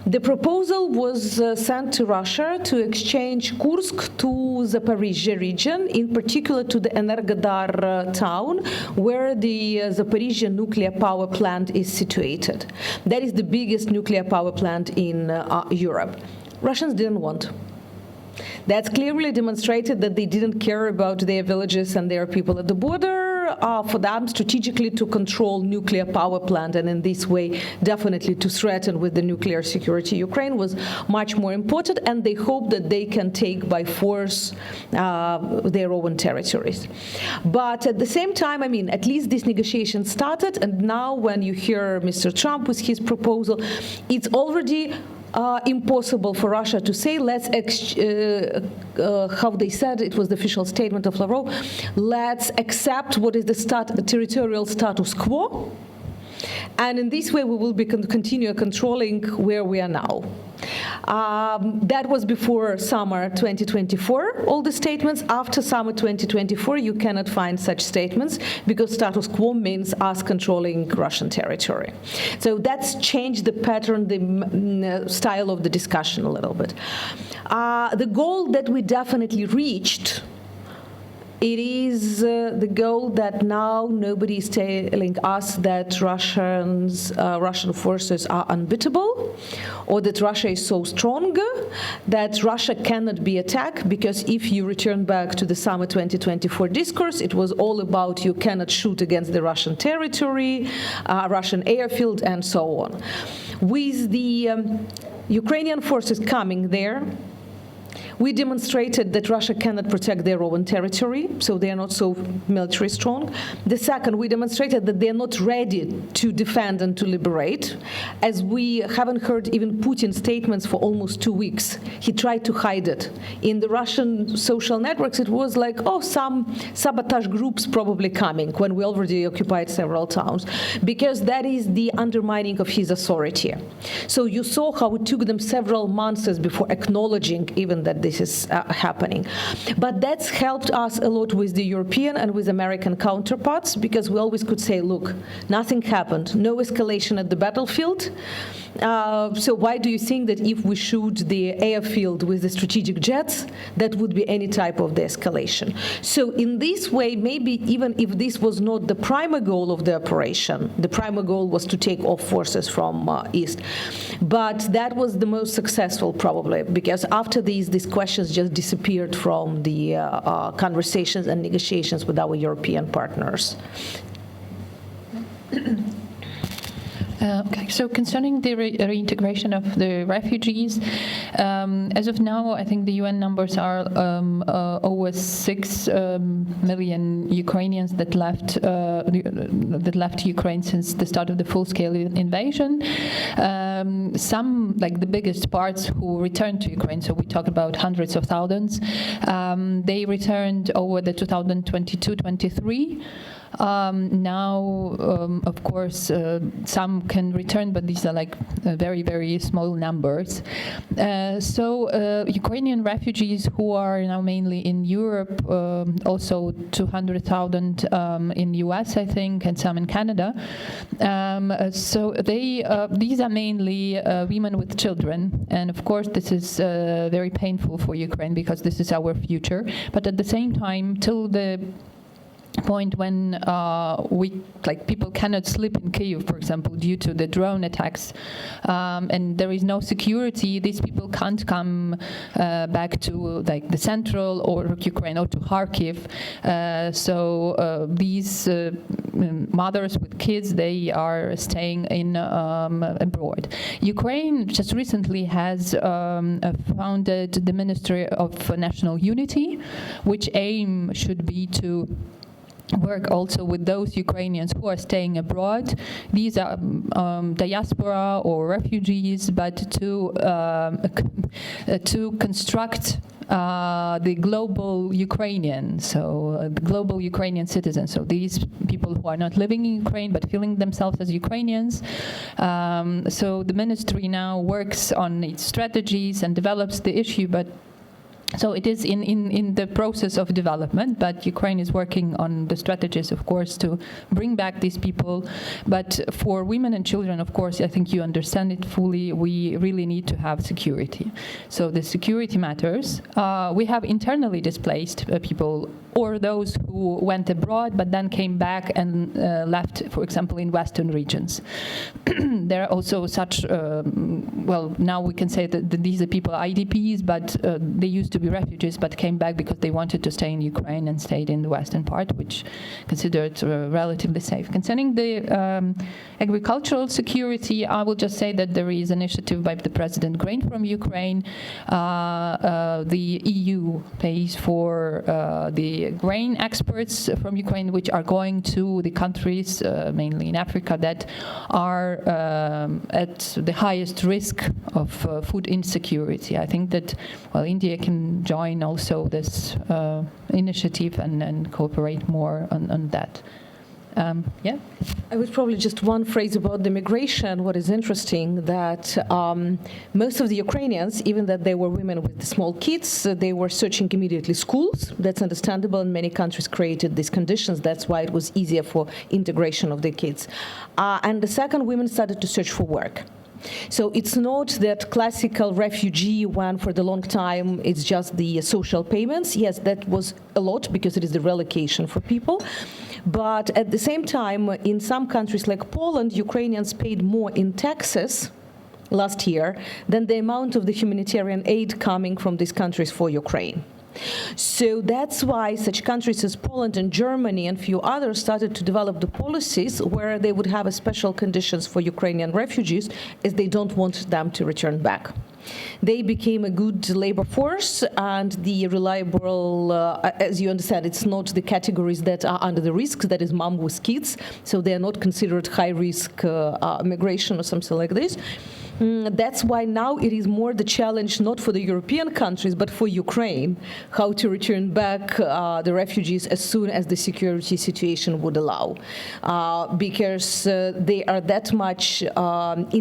The proposal was sent to Russia to exchange Kursk to Zaporizhia region, in particular to the Energodar town, where the Zaporizhia nuclear power plant is situated. That is the biggest nuclear power plant in Europe. Russians didn't want. That's clearly demonstrated that they didn't care about their villages and their people at the border. For them, strategically to control nuclear power plant and in this way definitely to threaten with the nuclear security Ukraine was much more important, and they hope that they can take by force their own territories. But at the same time, I mean, at least this negotiation started, and now when you hear Mr. Trump with his proposal, it's already impossible for Russia to say, let's, how they said, it was the official statement of Lavrov, let's accept what is the territorial status quo, and in this way we will be continue controlling where we are now. That was before summer 2024, all the statements. After summer 2024, you cannot find such statements because status quo means us controlling Russian territory. So that's changed the pattern, the style of the discussion a little bit. The goal that we definitely reached, it is the goal that now nobody is telling us that Russian forces are unbeatable, or that Russia is so strong that Russia cannot be attacked, because if you return back to the summer 2024 discourse, it was all about you cannot shoot against the Russian territory, Russian airfield, and so on. With the Ukrainian forces coming there, we demonstrated that Russia cannot protect their own territory, so they are not so military strong. The second, we demonstrated that they are not ready to defend and to liberate, as we haven't heard even Putin's statements for almost 2 weeks. He tried to hide it. In the Russian social networks, it was like, oh, some sabotage groups probably coming, when we already occupied several towns, because that is the undermining of his authority. So you saw how it took them several months before acknowledging even that this is happening. But that's helped us a lot with the European and with American counterparts, because we always could say, look, nothing happened, no escalation at the battlefield. So why do you think that if we shoot the airfield with the strategic jets, that would be any type of de-escalation? So in this way, maybe even if this was not the primary goal of the operation, the primary goal was to take off forces from east, but that was the most successful probably, because after these questions just disappeared from the conversations and negotiations with our European partners. Okay, so concerning the reintegration of the refugees, as of now, I think the UN numbers are over 6 million Ukrainians that left Ukraine since the start of the full-scale invasion. Some, like the biggest parts, who returned to Ukraine, so we talk about hundreds of thousands, they returned over the 2022-23. Now, of course, some can return, but these are like very, very small numbers. So Ukrainian refugees who are now mainly in Europe, also 200,000 in US, I think, and some in Canada. So these are mainly women with children. And of course, this is very painful for Ukraine because this is our future. But at the same time, till the point when people cannot sleep in Kyiv, for example, due to the drone attacks, and there is no security, these people can't come back to like the central or Ukraine or to Kharkiv. So these mothers with kids, they are staying in abroad. Ukraine just recently has founded the Ministry of National Unity, which aim should be to work also with those Ukrainians who are staying abroad. These are diaspora or refugees, but to construct the global Ukrainian, so the global Ukrainian citizens. So these people who are not living in Ukraine but feeling themselves as Ukrainians. So the ministry now works on its strategies and develops the issue, but so it is in the process of development, but Ukraine is working on the strategies, of course, to bring back these people. But for women and children, of course, I think you understand it fully, we really need to have security. So the security matters. We have internally displaced people, or those who went abroad but then came back and left, for example, in Western regions. There are also such, well, now we can say that these are people IDPs, but they used to to be refugees, but came back because they wanted to stay in Ukraine and stayed in the western part, which considered relatively safe. Concerning the agricultural security, I will just say that there is an initiative by the President Grain from Ukraine. The EU pays for the grain exports from Ukraine, which are going to the countries, mainly in Africa, that are at the highest risk of food insecurity. I think that, well, India can join also this initiative and cooperate more on that. Yeah. I would probably just one phrase about the migration. What is interesting that most of the Ukrainians, even that they were women with small kids, they were searching immediately schools. That's understandable, and many countries created these conditions. That's why it was easier for integration of the kids. And the second, women started to search for work. So it's not that classical refugee when for the long time it's just the social payments. Yes, that was a lot because it is the relocation for people. But at the same time, in some countries like Poland, Ukrainians paid more in taxes last year than the amount of the humanitarian aid coming from these countries for Ukraine. So that's why such countries as Poland and Germany and few others started to develop the policies where they would have a special conditions for Ukrainian refugees as they don't want them to return back. They became a good labor force and the reliable, as you understand, it's not the categories that are under the risks, that is mom with kids, so they are not considered high-risk migration or something like this. That's why now it is more the challenge not for the European countries but for Ukraine, how to return back the refugees as soon as the security situation would allow, because they are that much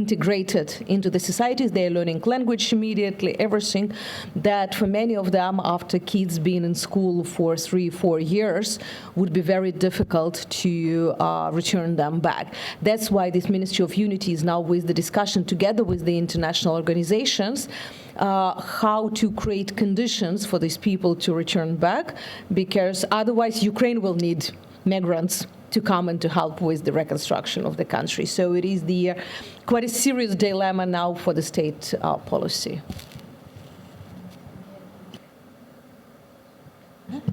integrated into the societies, they are learning language immediately, everything, that for many of them after kids being in school for 3-4 years would be very difficult to return them back. That's why this Ministry of Unity is now with the discussion together with the international organizations how to create conditions for these people to return back, because otherwise Ukraine will need migrants to come and to help with the reconstruction of the country. So it is the quite a serious dilemma now for the state policy.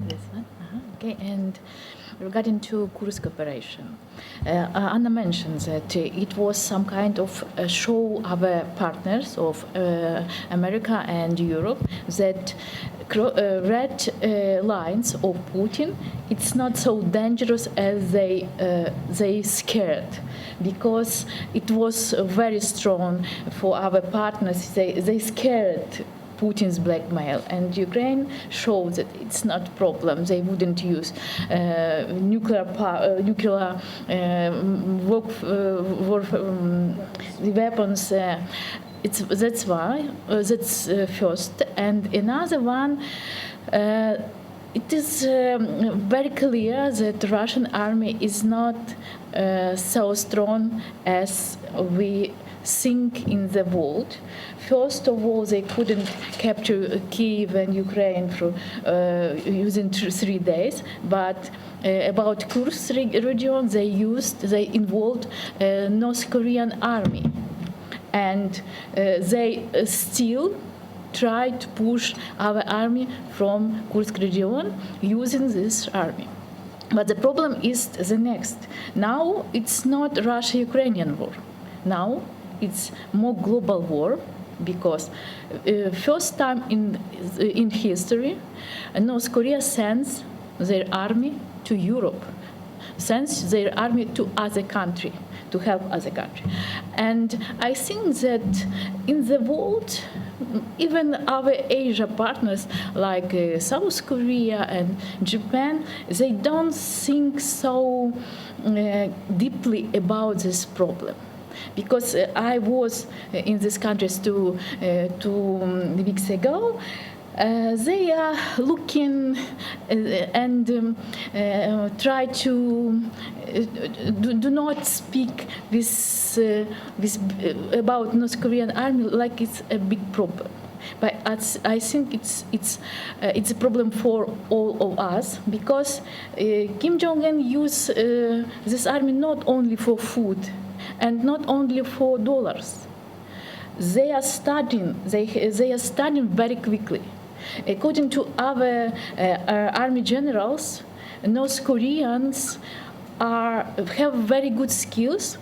This one. Okay, and regarding to Kursk operation, Anna mentioned that it was some kind of a show of partners of America and Europe that red lines of Putin, it's not so dangerous as they scared, because it was very strong for our partners. They scared Putin's blackmail, and Ukraine showed that it's not a problem. They wouldn't use nuclear weapons. That's why. That's first. And another one. It is very clear that the Russian army is not so strong as we think in the world. First of all, they couldn't capture Kyiv and Ukraine for using 3 days, but about Kursk region, they involved North Korean army, and they still try to push our army from Kursk region using this army. But the problem is the next. Now it's not Russia-Ukrainian war. Now it's more global war, because first time in history, North Korea sends their army to Europe, sends their army to other country to help other country. And I think that in the world, even our Asia partners like South Korea and Japan, they don't think so deeply about this problem. Because I was in these countries two weeks ago, they are looking and try to do not speak this about North Korean army like it's a big problem. But I think it's a problem for all of us, because Kim Jong-un used this army not only for food and not only for dollars. They are studying very quickly. According to our army generals, North Koreans have very good skills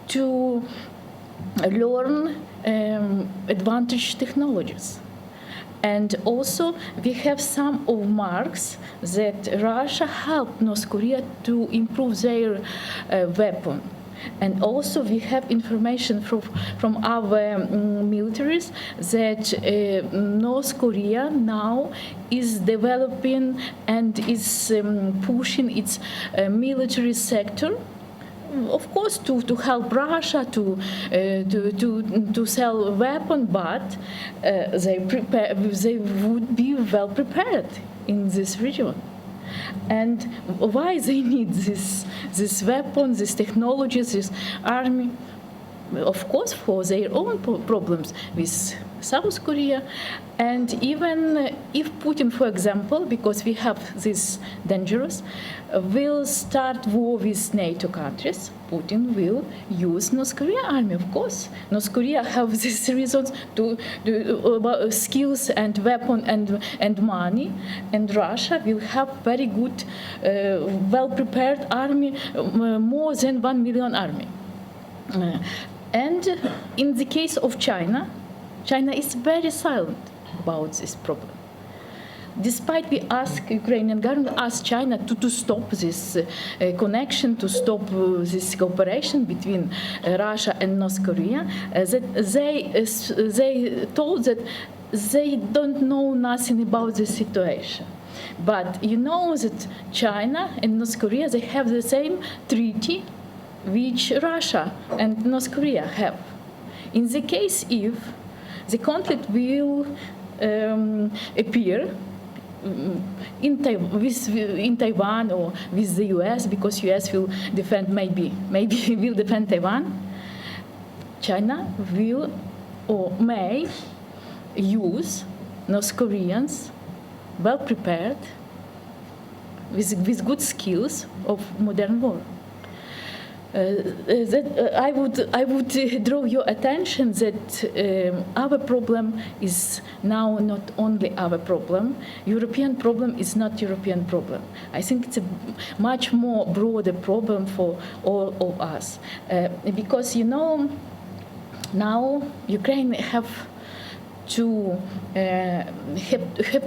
to learn advantage technologies. And also, we have some of marks that Russia helped North Korea to improve their weapon. And also, we have information from our militaries that North Korea now is developing and is pushing its military sector. Of course, to help Russia to sell weapons, but they would be well prepared in this region. And why they need this weapons, this technologies, this army? Of course, for their own problems with South Korea. And even if Putin, for example, because we have this dangerous, will start war with NATO countries, Putin will use North Korea army, of course. North Korea have these reasons to about skills and weapon and money, and Russia will have very good, well-prepared army, more than 1 million army. And in the case of China, China is very silent about this problem. Despite we ask Ukrainian government, ask China to stop this connection, to stop this cooperation between Russia and North Korea, that they told that they don't know nothing about this situation. But you know that China and North Korea, they have the same treaty which Russia and North Korea have. In the case if the conflict will appear in Taiwan or with the US, because US will defend, maybe will defend Taiwan, China will or may use North Koreans well prepared with good skills of modern war. I would draw your attention that our problem is now not only our problem. European problem is not European problem. I think it's a much more broader problem for all of us, because you know now Ukraine have to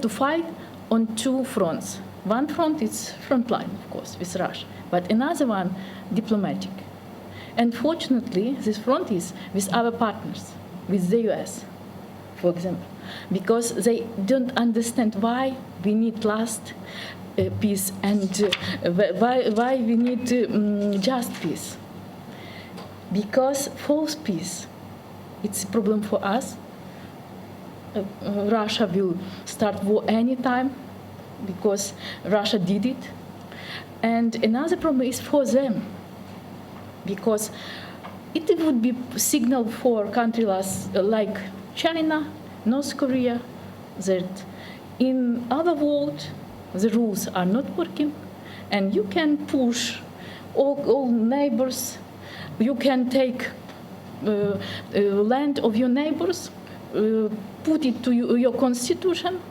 fight on two fronts. One front is front line, of course, with Russia, but another one diplomatic. And fortunately, this front is with our partners, with the US, for example, because they don't understand why we need last peace and why we need just peace. Because false peace, it's a problem for us. Russia will start war anytime because Russia did it. And another problem is for them, because it would be a signal for countries like China, North Korea, that in other world the rules are not working, and you can push all neighbors, you can take land of your neighbors, put it to your constitution,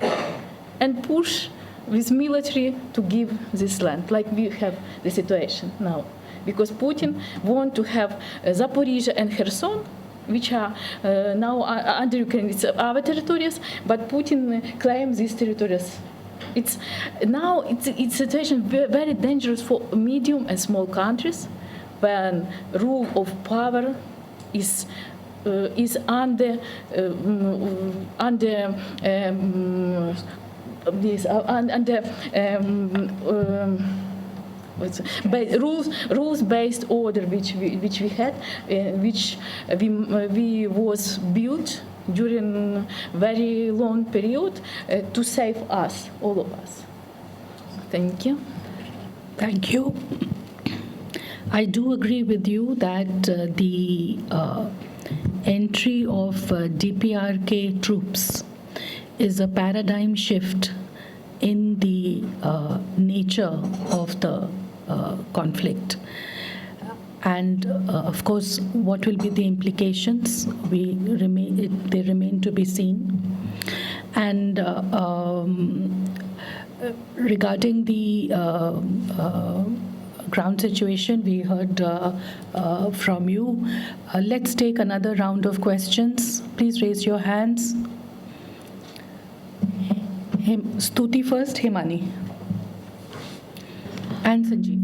and push with military to give this land, like we have the situation now. Because Putin wants to have Zaporizhzhia and Kherson, which are now under Ukraine. It's our territories, but Putin claims these territories. It's a situation very dangerous for medium and small countries, when rule of power is under rules-based order which we had, which we was built during very long period to save us, all of us. Thank you. Thank you. I do agree with you that the entry of DPRK troops is a paradigm shift in the nature of the conflict. And of course, what will be the implications? They remain to be seen. And regarding the ground situation, we heard from you. Let's take another round of questions. Please raise your hands. Stuti first, Himani. And Sanjeev.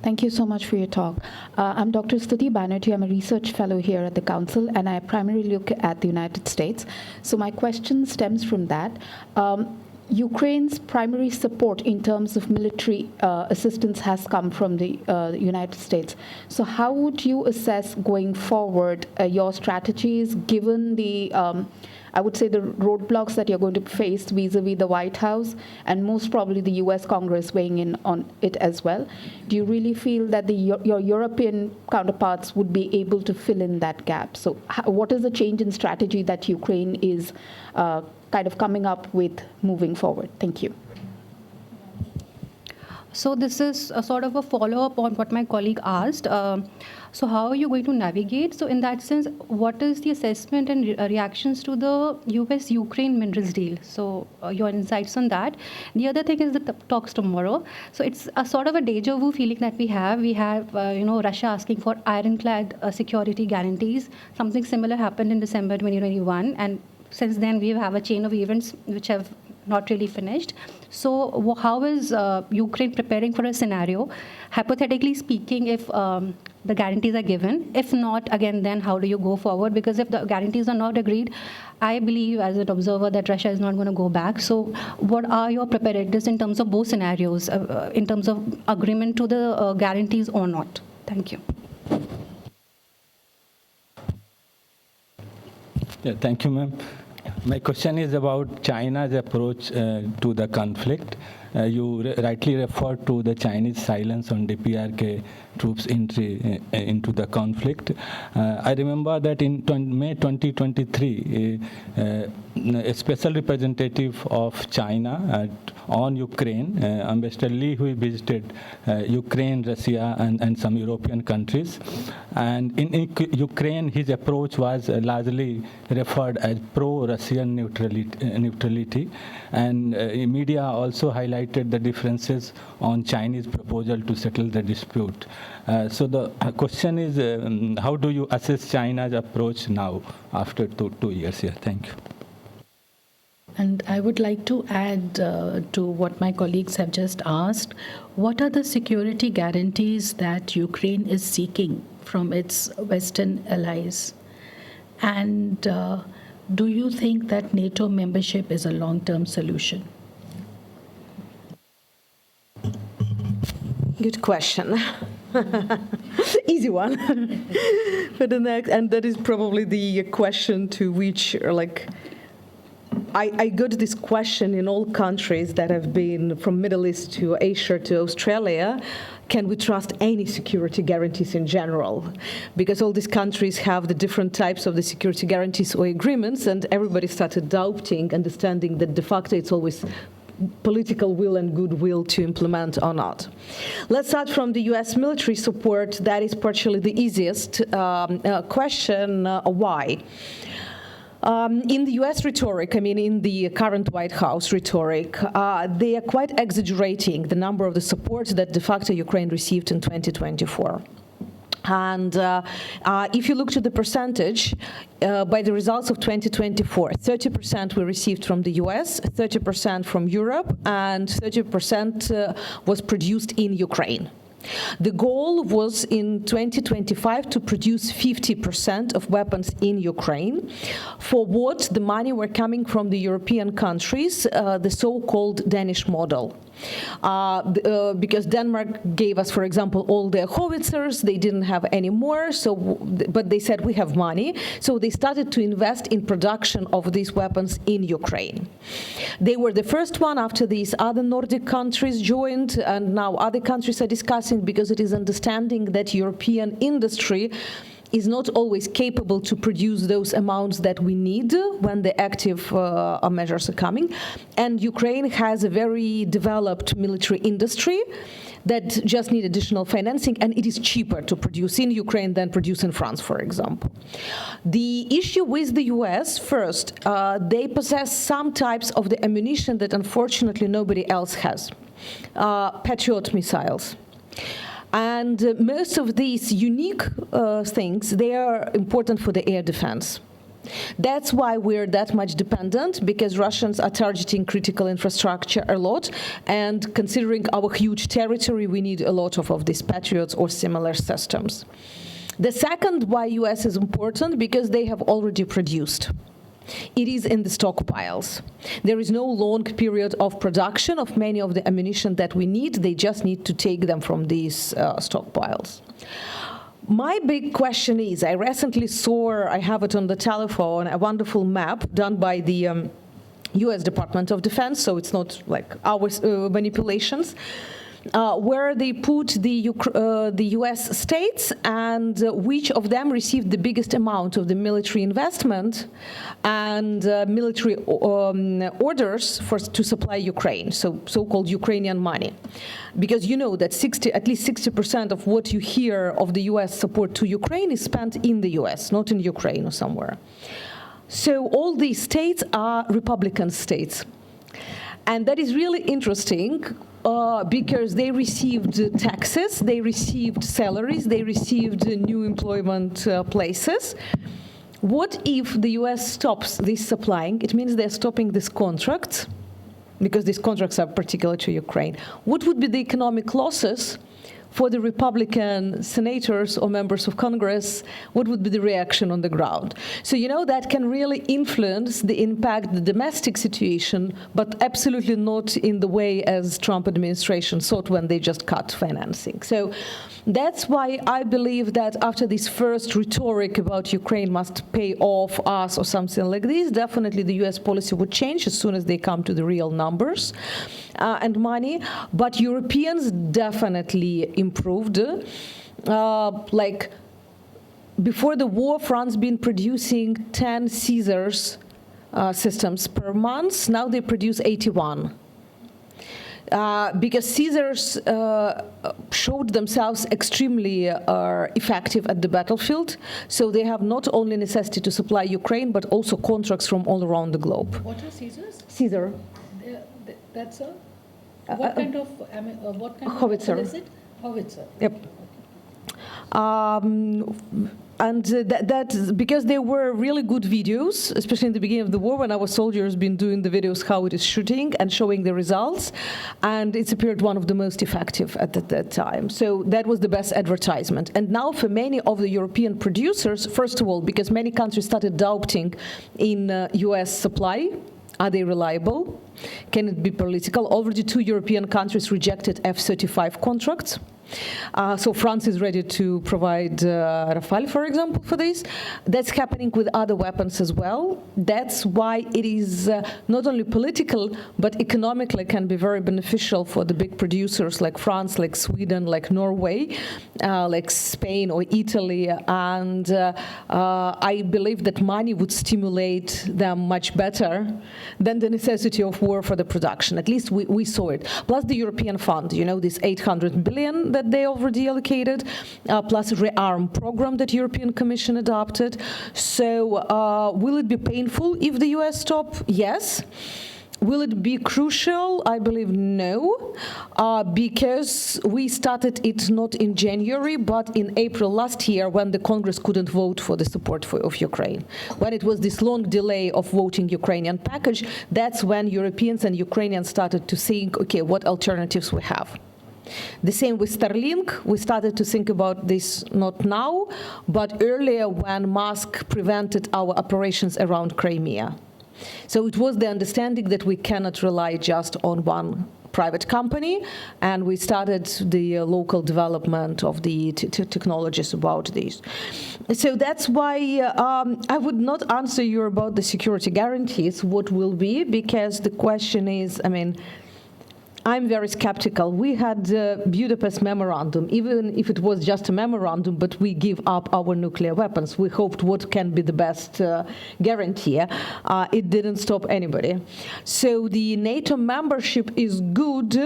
Thank you so much for your talk. I'm Dr. Stuti Banerjee. I'm a research fellow here at the Council, and I primarily look at the United States. So my question stems from that. Ukraine's primary support in terms of military assistance has come from the United States. So how would you assess going forward your strategies given the I would say the roadblocks that you're going to face vis-a-vis the White House and most probably the US Congress weighing in on it as well? Do you really feel that your European counterparts would be able to fill in that gap? So what is the change in strategy that Ukraine is kind of coming up with moving forward? Thank you. So this is a sort of a follow-up on what my colleague asked. So how are you going to navigate? So in that sense, what is the assessment and reactions to the US-Ukraine minerals deal? So your insights on that. The other thing is the talks tomorrow. So it's a sort of a deja vu feeling that we have. We have, Russia asking for ironclad security guarantees. Something similar happened in December 2021. And since then, we have a chain of events which have not really finished. So how is Ukraine preparing for a scenario? Hypothetically speaking, if the guarantees are given, if not, again, then how do you go forward? Because if the guarantees are not agreed, I believe as an observer that Russia is not going to go back. So what are your preparedness in terms of both scenarios, in terms of agreement to the guarantees or not? Thank you. Yeah, thank you, ma'am. My question is about China's approach to the conflict. You rightly referred to the Chinese silence on DPRK troops entry into the conflict. I remember that in May 2023, a special representative of China on Ukraine, Ambassador Lee, who visited Ukraine, Russia, and some European countries. And in Ukraine, his approach was largely referred as pro-Russian neutrality. And media also highlighted the differences on Chinese proposal to settle the dispute. So the question is, how do you assess China's approach now after two years here? Thank you. And I would like to add to what my colleagues have just asked. What are the security guarantees that Ukraine is seeking from its Western allies? And do you think that NATO membership is a long-term solution? Good question. Easy one. For the next, and that is probably the question to which, I got this question in all countries that have been from Middle East to Asia to Australia. Can we trust any security guarantees in general? Because all these countries have the different types of the security guarantees or agreements, and everybody started doubting, understanding that de facto it's always political will and goodwill to implement or not. Let's start from the U.S. military support. That is partially the easiest question. Why? In the U.S. rhetoric, in the current White House rhetoric, they are quite exaggerating the number of the support that de facto Ukraine received in 2024. And if you look to the percentage, by the results of 2024, 30% we received from the US, 30% from Europe, and 30% was produced in Ukraine. The goal was in 2025 to produce 50% of weapons in Ukraine. For what the money were coming from the European countries, the so-called Danish model. Because Denmark gave us, for example, all their howitzers, they didn't have any more, but they said we have money, so they started to invest in production of these weapons in Ukraine. They were the first one after these other Nordic countries joined, and now other countries are discussing because it is understanding that European industry is not always capable to produce those amounts that we need when the active measures are coming. And Ukraine has a very developed military industry that just need additional financing, and it is cheaper to produce in Ukraine than produce in France, for example. The issue with the US, first, they possess some types of the ammunition that unfortunately nobody else has. Patriot missiles. And most of these unique things, they are important for the air defense. That's why we're that much dependent, because Russians are targeting critical infrastructure a lot, and considering our huge territory, we need a lot of these Patriots or similar systems. The second why US is important, because they have already produced. It is in the stockpiles. There is no long period of production of many of the ammunition that we need. They just need to take them from these stockpiles. My big question is, I recently saw, I have it on the telephone, a wonderful map done by the US Department of Defense, so it's not like our manipulations, where they put the US states and which of them received the biggest amount of the military investment and military orders to supply Ukraine, so-called Ukrainian money. Because you know that at least 60% of what you hear of the US support to Ukraine is spent in the US, not in Ukraine or somewhere. So all these states are Republican states. And that is really interesting because they received taxes, they received salaries, they received new employment places. What if the US stops this supplying? It means they're stopping these contracts, because these contracts are particular to Ukraine. What would be the economic losses for the Republican senators or members of Congress? What would be the reaction on the ground? So, you know, that can really influence the impact, the domestic situation, but absolutely not in the way as Trump administration thought when they just cut financing. So that's why I believe that after this first rhetoric about Ukraine must pay off us or something like this, definitely the US policy would change as soon as they come to the real numbers and money. But Europeans definitely improved. Like before the war, France been producing 10 Caesars systems per month. Now they produce 81. Because Caesars showed themselves extremely effective at the battlefield, so they have not only necessity to supply Ukraine, but also contracts from all around the globe. What are Caesars? Caesar. That's a what kind of howitzer. What is it? Howitzer. Yep. And that because there were really good videos, especially in the beginning of the war, when our soldiers been doing the videos how it is shooting and showing the results, and it's appeared one of the most effective at that time. So that was the best advertisement. And now for many of the European producers, first of all, because many countries started doubting in US supply, are they reliable? Can it be political? Already 2 European countries rejected F-35 contracts. So France is ready to provide Rafale, for example, for this. That's happening with other weapons as well. That's why it is not only political, but economically can be very beneficial for the big producers like France, like Sweden, like Norway, like Spain or Italy. And I believe that money would stimulate them much better than the necessity of war for the production. At least we saw it. Plus the European fund, you know, this 800 billion that they already allocated, plus rearm program that European Commission adopted. So will it be painful if the US stop? Yes. Will it be crucial? I believe no, because we started it not in January, but in April last year when the Congress couldn't vote for the support of Ukraine. When it was this long delay of voting Ukrainian package, that's when Europeans and Ukrainians started to think, okay, what alternatives we have. The same with Starlink. We started to think about this not now, but earlier when Musk prevented our operations around Crimea. So it was the understanding that we cannot rely just on one private company, and we started the local development of the technologies about this. So that's why I would not answer you about the security guarantees, what will be, because the question is, I mean, I'm very skeptical. We had the Budapest Memorandum, even if it was just a memorandum, but we give up our nuclear weapons. We hoped what can be the best guarantee. It didn't stop anybody. So the NATO membership is good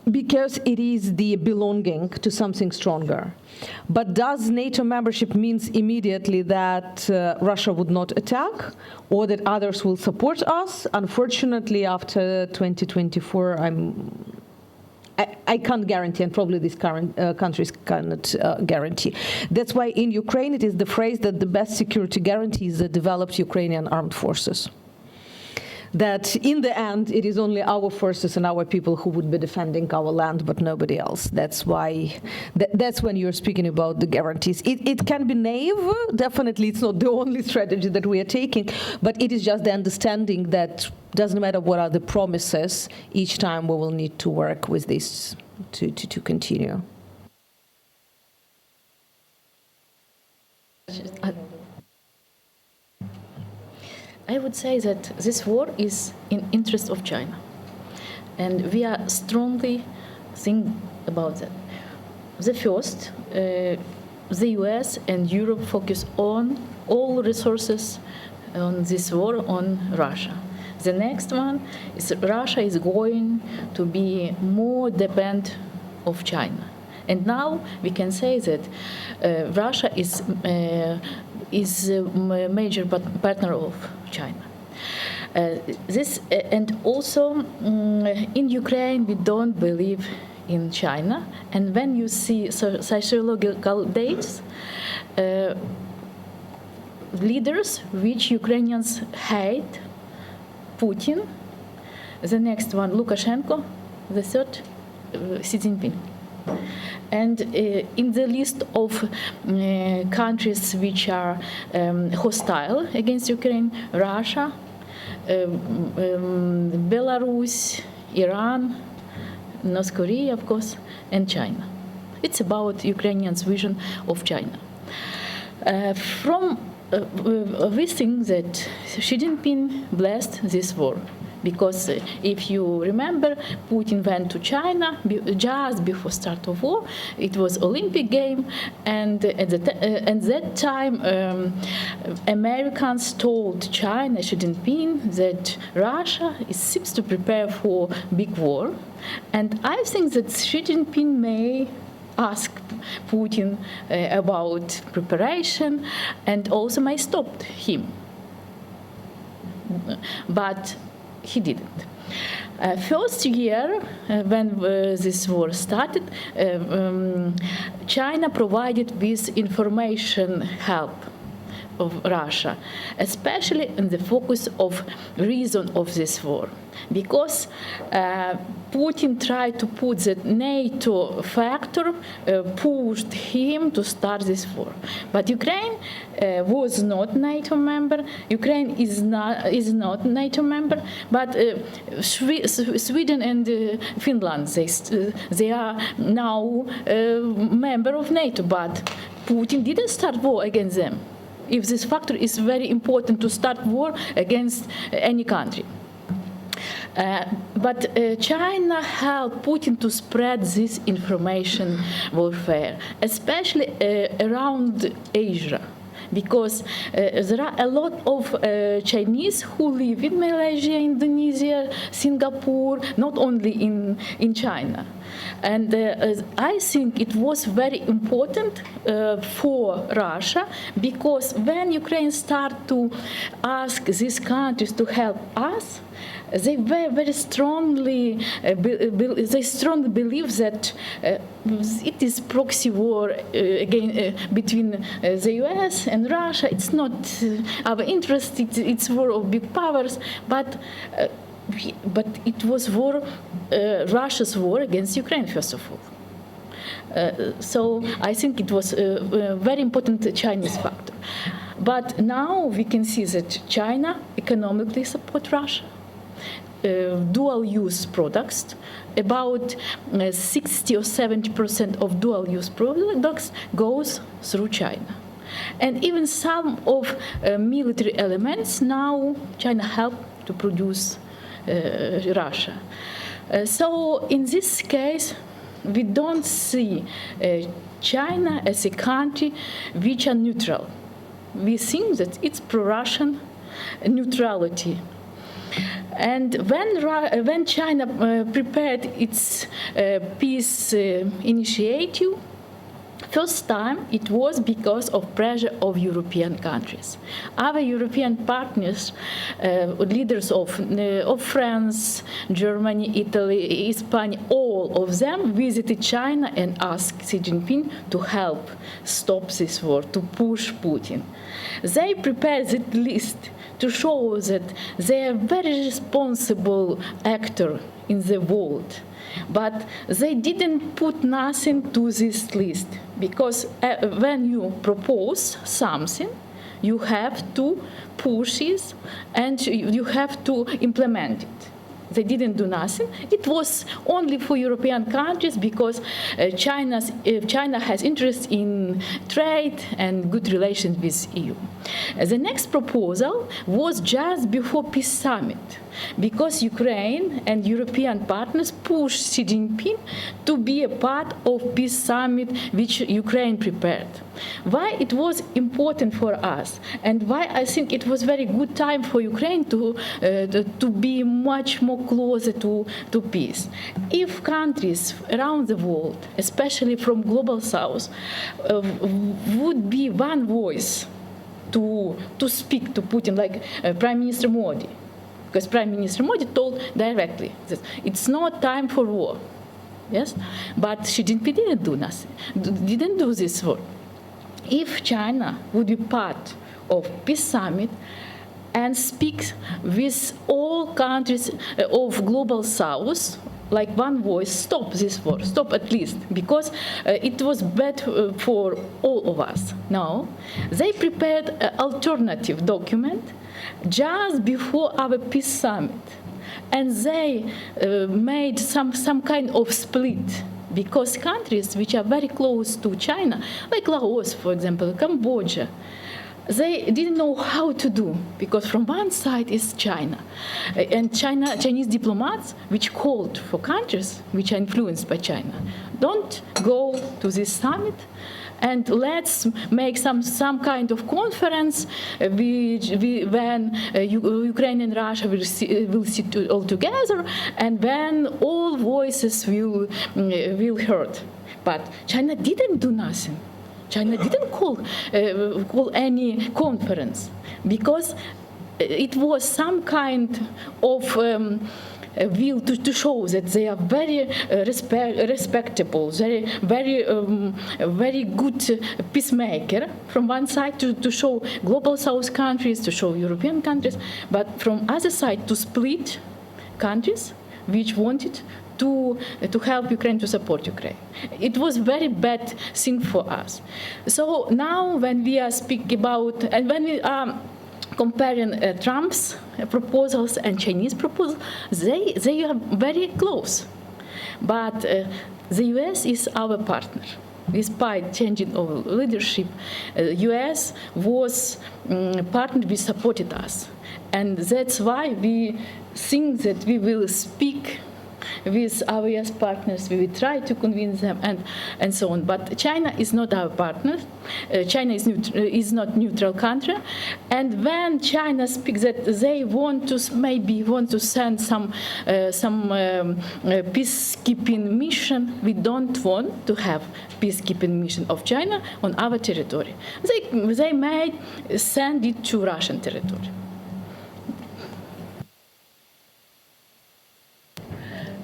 because it is the belonging to something stronger. But does NATO membership means immediately that Russia would not attack or that others will support us? Unfortunately, after 2024, I can't guarantee, and probably these current countries cannot guarantee. That's why in Ukraine it is the phrase that the best security guarantee is the developed Ukrainian armed forces. That in the end, it is only our forces and our people who would be defending our land, but nobody else. That's why, that's when you're speaking about the guarantees. It can be naive, definitely it's not the only strategy that we are taking, but it is just the understanding that doesn't matter what are the promises, each time we will need to work with this to continue. I would say that this war is in interest of China, and we are strongly think about that. The first, the US and Europe focus on all resources on this war on Russia. The next one is Russia is going to be more dependent of China. And now we can say that Russia is a major partner of China. And also in Ukraine we don't believe in China. And when you see sociological dates, leaders which Ukrainians hate, Putin, the next one Lukashenko, the third Xi Jinping. And in the list of countries which are hostile against Ukraine, Russia, Belarus, Iran, North Korea, of course, and China. It's about Ukrainians' vision of China. We think that Xi Jinping blessed this war. Because if you remember, Putin went to China just before start of war. It was Olympic game, and at that time, Americans told China, Xi Jinping, that Russia seems to prepare for big war. And I think that Xi Jinping may ask Putin about preparation, and also may stop him. But he didn't. First year, when this war started, China provided with information help of Russia, especially in the focus of reason of this war. Because Putin tried to put the NATO factor, pushed him to start this war. But Ukraine was not NATO member. Ukraine is not NATO member. But Sweden and Finland, they are now member of NATO. But Putin didn't start war against them. If this factor is very important to start war against any country. But China helped Putin to spread this information warfare, especially around Asia. Because there are a lot of Chinese who live in Malaysia, Indonesia, Singapore, not only in China. And I think it was very important for Russia, because when Ukraine started to ask these countries to help us, they were very strongly, they strongly believe that it is proxy war between the US and Russia. It's not our interest, it's war of big powers, but it was war, Russia's war against Ukraine, first of all. So I think it was a very important Chinese factor. But now we can see that China economically supports Russia. Dual-use products, about 60 or 70% of dual-use products goes through China. And even some of military elements now China helped to produce Russia. So in this case, we don't see China as a country which are neutral. We think that it's pro-Russian neutrality. And when China prepared its peace initiative, first time it was because of pressure of European countries. Our European partners, leaders of France, Germany, Italy, Spain, all of them visited China and asked Xi Jinping to help stop this war, to push Putin. They prepared that list to show that they are very responsible actor in the world. But they didn't put nothing to this list, because when you propose something, you have to push it and you have to implement it. They didn't do nothing. It was only for European countries because China has interest in trade and good relations with EU. The next proposal was just before peace summit, because Ukraine and European partners pushed Xi Jinping to be a part of peace summit which Ukraine prepared. Why it was important for us, and why I think it was very good time for Ukraine to be much more closer to peace. If countries around the world, especially from global south, would be one voice to speak to Putin, like Prime Minister Modi, because Prime Minister Modi told directly that it's not time for war. Yes, but Xi Jinping didn't do nothing, didn't do this work. If China would be part of peace summit and speak with all countries of global south, like one voice, stop this war, stop at least, because it was bad for all of us. Now, they prepared an alternative document just before our peace summit, and they made some kind of split, because countries which are very close to China, like Laos, for example, Cambodia, they didn't know how to do, because from one side is China, and Chinese diplomats, which called for countries which are influenced by China, don't go to this summit, and let's make some kind of conference when Ukraine and Russia will sit all together, and when all voices will heard. But China didn't do nothing. China didn't call any conference, because it was some kind of will to show that they are very respectable, very good peacemaker from one side, to show global South countries, to show European countries, but from other side to split countries which wanted to help Ukraine, to support Ukraine. It was very bad thing for us. So now when we are speaking about, and when we are comparing Trump's proposals and Chinese proposals, they are very close. But the US is our partner. Despite changing of leadership, US was partner which supported us. And that's why we think that we will speak with our US partners, we will try to convince them, and so on. But China is not our partner. China is not neutral country. And when China speaks that they want to send some peacekeeping mission, we don't want to have peacekeeping mission of China on our territory. They may send it to Russian territory.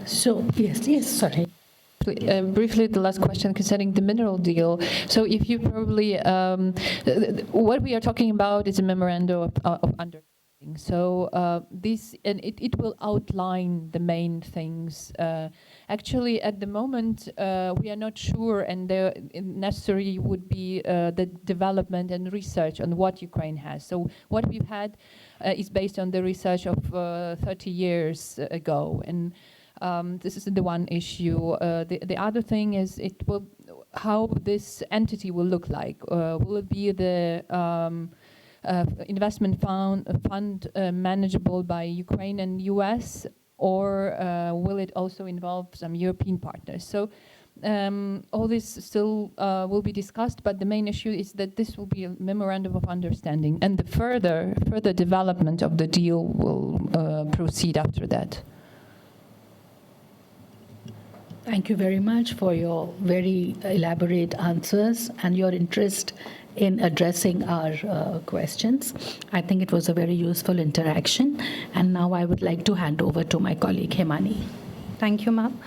So, yes, sorry. Briefly, the last question concerning the mineral deal. So if you probably, what we are talking about is a memorandum of understanding. So this, and it will outline the main things. Actually, at the moment, we are not sure, and the necessary would be the development and research on what Ukraine has. So what we've had is based on the research of 30 years ago. And this is the one issue. The other thing is how this entity will look like. Will it be the investment fund manageable by Ukraine and US, or will it also involve some European partners? So all this still will be discussed, but the main issue is that this will be a memorandum of understanding, and the further development of the deal will proceed after that. Thank you very much for your very elaborate answers and your interest in addressing our questions. I think it was a very useful interaction. And now I would like to hand over to my colleague Hemani. Thank you, ma'am.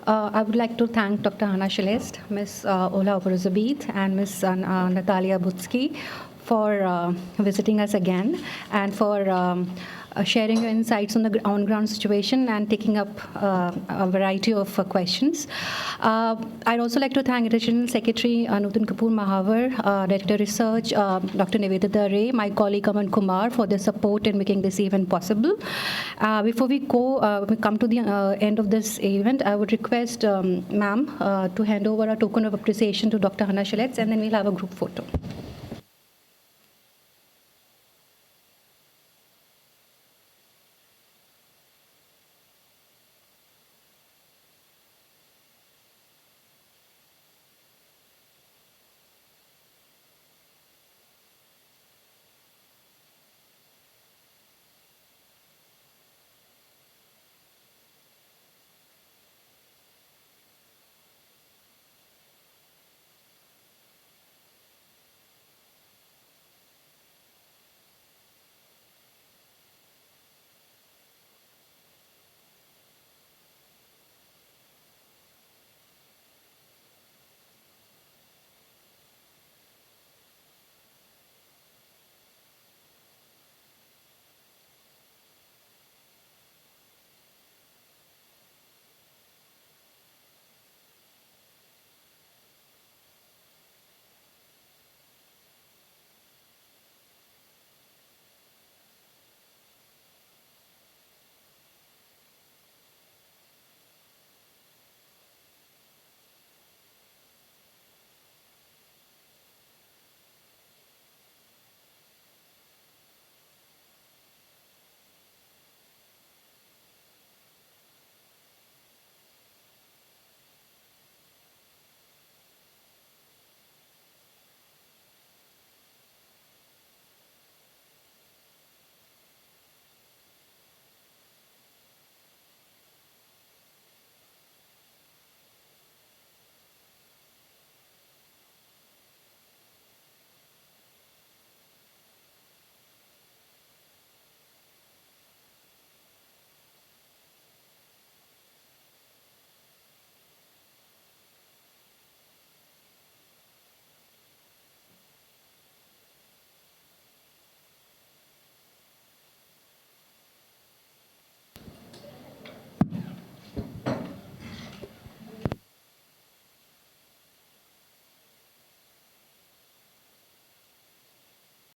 I would like to thank Dr. Hanna Celeste, Ms. Olha Vorozhbyt, and Ms. Natalia Butsky for visiting us again and for sharing your insights on the on-ground situation and taking up a variety of questions. I'd also like to thank Regional Secretary Nutan Kapoor Mahawar, Director Research, Dr. Nivedita Ray, my colleague Aman Kumar for their support in making this event possible. Before we come to the end of this event, I would request ma'am to hand over a token of appreciation to Dr. Hanna Celeste, and then we'll have a group photo.